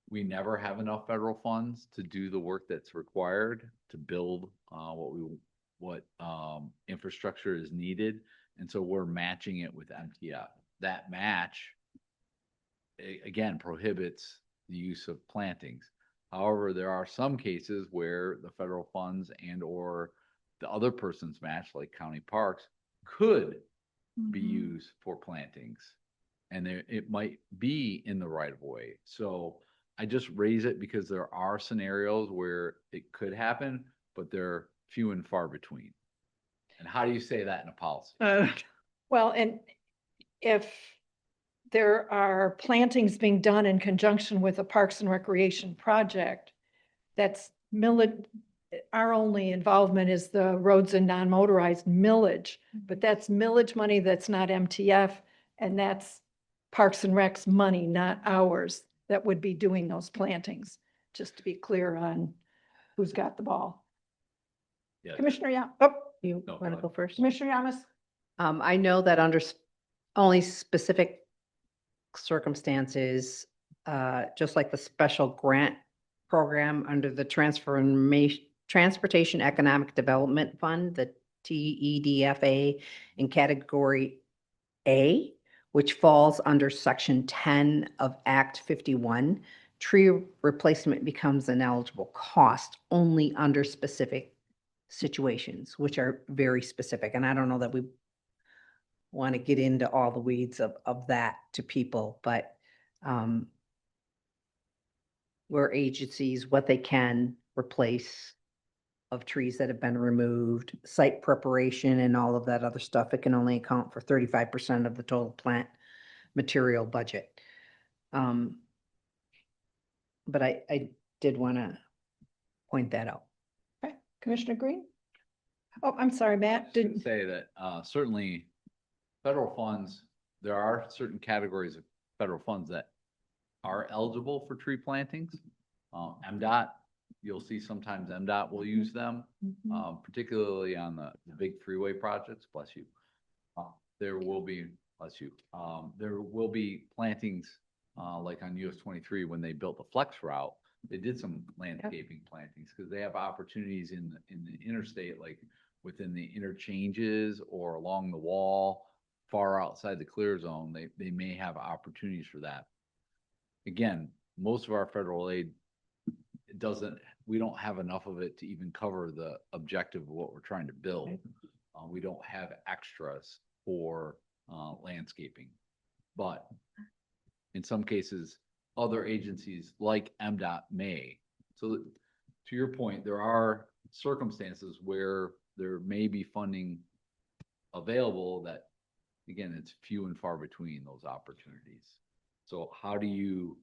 we never have enough federal funds to do the work that's required to build what infrastructure is needed. And so we're matching it with MTF. That match, again, prohibits the use of plantings. However, there are some cases where the federal funds and or the other person's match, like county parks, could be used for plantings. And it might be in the right of way. So I just raise it because there are scenarios where it could happen, but they're few and far between. And how do you say that in a policy? Well, and if there are plantings being done in conjunction with a Parks and Recreation project, that's our only involvement is the roads and non-motorized millage, but that's millage money, that's not MTF, and that's Parks and Rec's money, not ours, that would be doing those plantings, just to be clear on who's got the ball. Yes. Commissioner You No, want to go go first? Commissioner Yamas? I know that under only specific circumstances, just like the special grant program under the Transportation Economic Development Fund, the TEDFA in category A, which falls under section 10 of Act 51, tree replacement becomes an eligible cost only under specific situations, which are very specific. And I don't know that we want to get into all the weeds of that to people, but where agencies, what they can replace of trees that have been removed, site preparation and all of that other stuff, it can only account for 35% of the total plant material budget. But I did want to point that out. Okay, Commissioner Green? Oh, I'm sorry, Matt, Didn't did, say that, certainly federal funds, there are certain categories of federal funds that are eligible for tree plantings. MDOT, you'll see sometimes MDOT will use them, particularly on the big freeway projects, bless you. There will be, bless you, there will be plantings, like on US 23, when they built the flex route, they did some landscaping plantings, because they have opportunities in the interstate, like within the interchanges or along the wall, far outside the clear zone, they may have opportunities for that. Again, most of our federal aid, it doesn't, we don't have enough of it to even cover the objective of what we're trying to build. We don't have extras for landscaping, but in some cases, other agencies like MDOT may. So to your point, there are circumstances where there may be funding available that, again, it's few and far between those opportunities. So how do you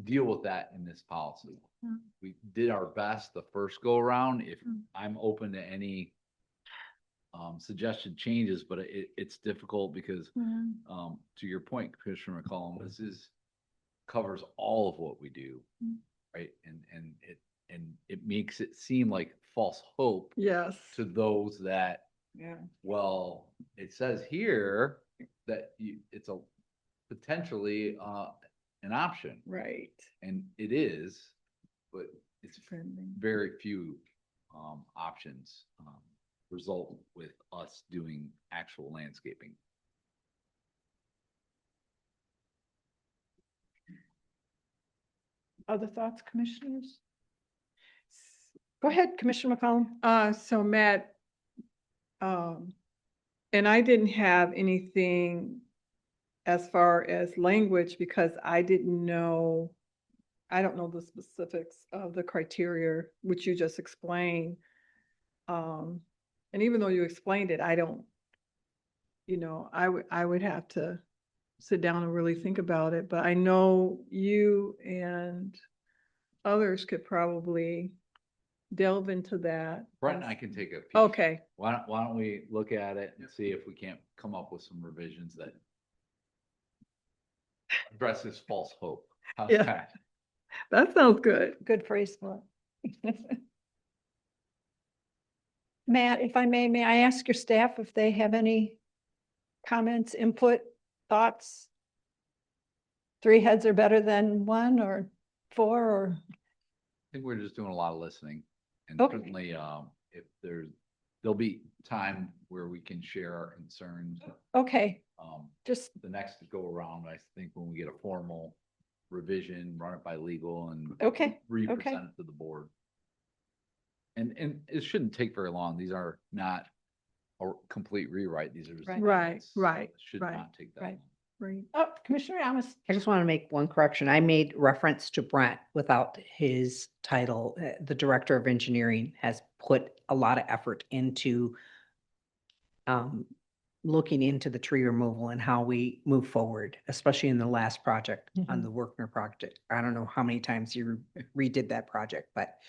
deal with that in this policy? We did our best the first go around. If I'm open to any suggested changes, but it's difficult because to your point, Commissioner McCollum, this covers all of what we do, right? And it makes it seem like false hope Yes. to those that, Yeah. well, it says here that it's a potentially an option, Right. and it is, but it's very few options result with us doing actual landscaping. other thoughts, commissioners? Go ahead, Commissioner McCollum. So Matt, and I didn't have anything as far as language because I don't know the specifics of the criteria, which you just explained. And even though you explained it, I don't, I would have to sit down and really think about it, but I know you and others could probably delve into that. Brent and I can take a peek. Okay. Why don't we look at it and see if we can't come up with some revisions that address this false hope. How's Yeah. that? That sounds good. Good phrase for it. Matt, if I may I ask your staff if they have any comments, input, thoughts? 3 heads are better than 1 or 4 or? I think we're just doing a lot of listening, and Okay. certainly, if there'll be time where we can share our concerns. Okay, just, The next go around, I think when we get a formal revision, run it by legal and okay, re-present it to the board. And it shouldn't take very long. These are not a complete rewrite. These are just Right. amendments, so Right, it Should right, not take that right. long. Right. oh, Commissioner Amos. I just want to make one correction. I made reference to Brent without his title. The Director of Engineering has put a lot of effort into looking into the tree removal and how we move forward, especially in the last project on the Workner project. I don't know how many times you redid that project, but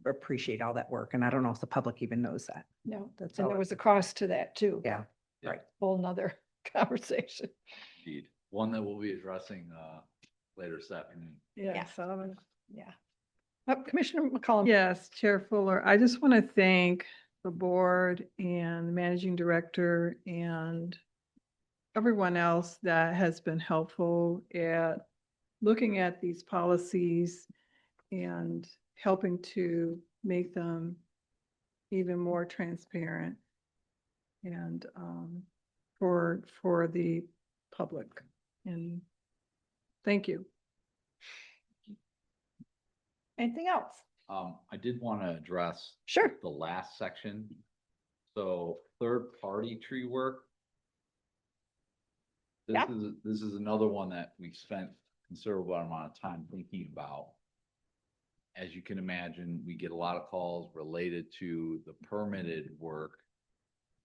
appreciate all that work. And I don't know if the public even knows that. No, That's and all. there was a cost to that too. Yeah. Whole nother conversation. Indeed. One that we'll be addressing later this afternoon. Yeah. Sullivan. Yeah. Commissioner McCollum. Yes, Chair Fuller, I just want to thank the board and the managing director and everyone else that has been helpful at looking at these policies and helping to make them even more transparent and for the public. And thank you. Anything else? I did want to address Sure. the last section. So third-party tree work. Yep. This is another one that we spent considerable amount of time thinking about. As you can imagine, we get a lot of calls related to the permitted work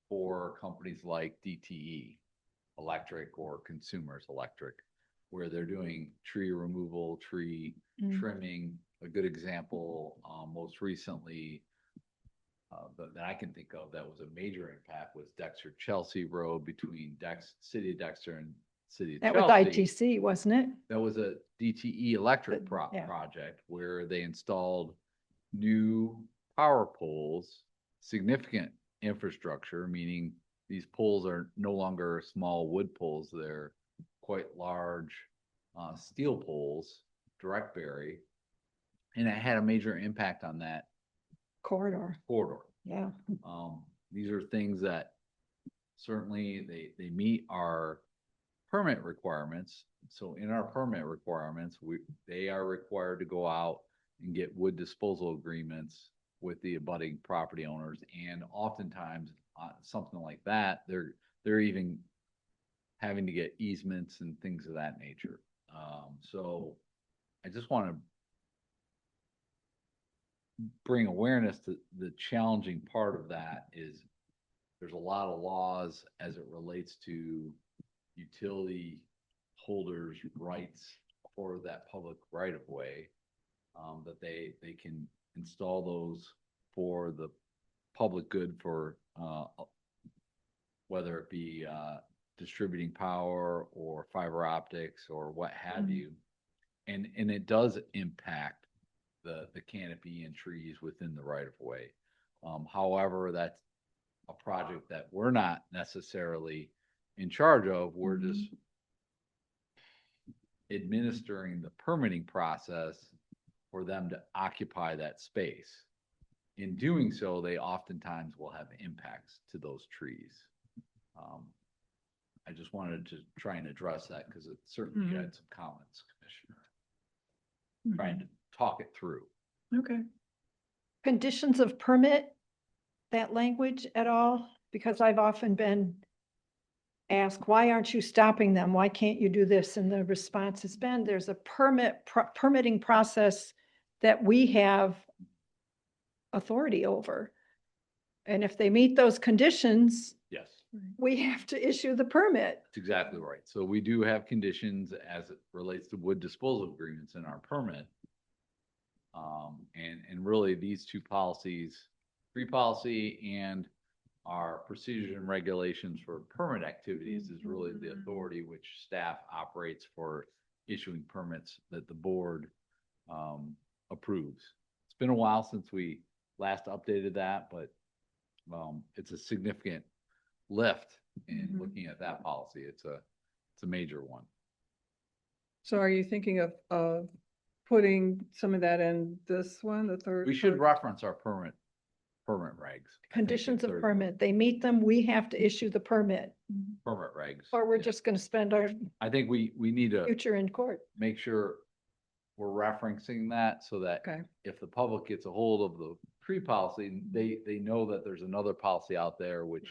for companies like DTE Electric or Consumers Electric, where they're doing tree removal, tree trimming. A good example, most recently, that I can think of that was a major impact was Dexter Chelsea Road between City of Dexter and City of That was Chelsea. ITC, wasn't it? That was a DTE electric Yeah. project where they installed new power poles, significant infrastructure, meaning these poles are no longer small wood poles. They're quite large steel poles, direct bury. And it had a major impact on that Corridor. Yeah. These are things that certainly they meet our permit requirements. So in our permit requirements, they are required to go out and get wood disposal agreements with the abutting property owners. And oftentimes something like that, they're even having to get easements and things of that nature. So I just want to bring awareness to the challenging part of that is there's a lot of laws as it relates to utility holders' rights for that public right of way, that they can install those for the public good for whether it be distributing power or fiber optics or what have you. And it does impact the canopy and trees within the right of way. However, that's a project that we're not necessarily in charge of. We're just administering the permitting process for them to occupy that space. In doing so, they oftentimes will have impacts to those trees. I just wanted to try and address that because it certainly had some comments, Commissioner. Trying to talk it through. Okay. Conditions of permit, that language at all? Because I've often been asked, why aren't you stopping them? Why can't you do this? And the response has been, there's a permitting process that we have authority over. And if they meet those conditions, Yes. we have to issue the permit. That's exactly right. So we do have conditions as it relates to wood disposal agreements in our permit. And really these two policies, tree policy and our procedures and regulations for permit activities is really the authority which staff operates for issuing permits that the board approves. It's been a while since we last updated that, but it's a significant lift in looking at that policy. It's a major one. So are you thinking of putting some of that in this one, the third? We should reference our permit regs. I think Conditions the of third permit, they meet them, we have to issue the permit, Permit regs. or we're Yeah. just going to spend our I think we need to future in court. make sure we're referencing that so that Okay. if the public gets a hold of the tree policy, they know that there's another policy out there which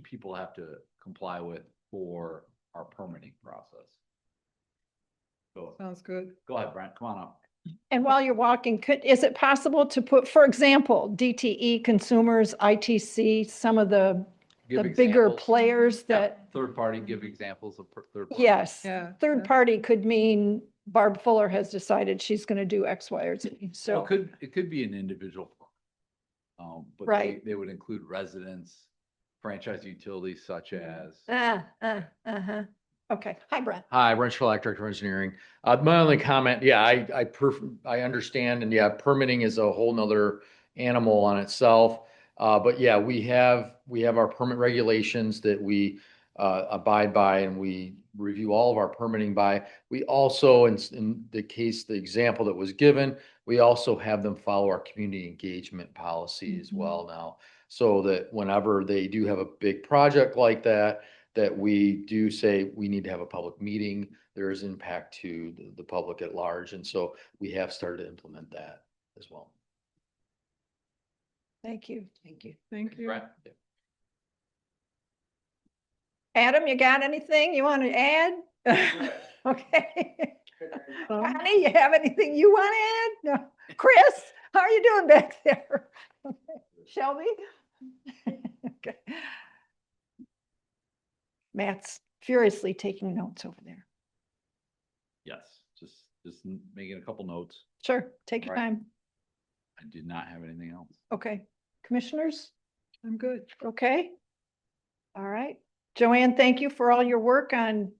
people have to comply with for our permitting process. Sounds good. Go ahead, Brent, come on up. And while you're walking, is it possible to put, for example, DTE, Consumers, ITC, some of the Give bigger examples. players Yeah, that, third party, give examples of third party. yes, Yeah, third yeah. party could mean Barb Fuller has decided she's going to do X, Y, or Z. So So, it could be an individual. But Right. they would include residents, franchise utilities such as. okay. Hi, Brent. Hi, Brent Schlack, Director of Engineering. My only comment, yeah, I understand, and yeah, permitting is a whole nother animal on itself. But yeah, we have our permit regulations that we abide by, and we review all of our permitting by. We also, in the case, the example that was given, we also have them follow our community engagement policy as well now. So that whenever they do have a big project like that, that we do say we need to have a public meeting, there is impact to the public at large. And so we have started to implement that as well. Thank you. Thank you. Thank you. Right. Adam, you got anything you want to add? Okay. Connie, you have anything you want to add? No. Chris, how are you doing back there? Shelby? Okay. Matt's furiously taking notes over there. Yes, just making a couple notes. Sure, take your Right. time. I did not have anything else. Okay. Commissioners? I'm good. Okay. All right. Joanne, thank you for all your work on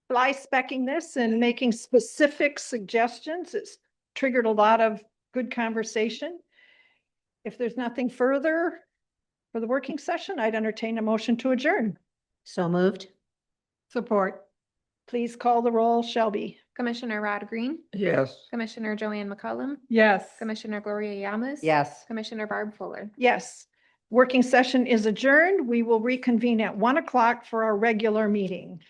fly specking this and making specific suggestions. It's triggered a lot of good conversation. If there's nothing further for the working session, I'd entertain a motion to adjourn. So moved. Support. Please call the roll. Shelby? Commissioner Rod Green, Yes. Commissioner Joanne McCullum, Yes. Commissioner Gloria Yamas. Yes. Commissioner Barb Fuller. Yes. Working session is adjourned. We will reconvene at 1 o'clock for our regular meeting.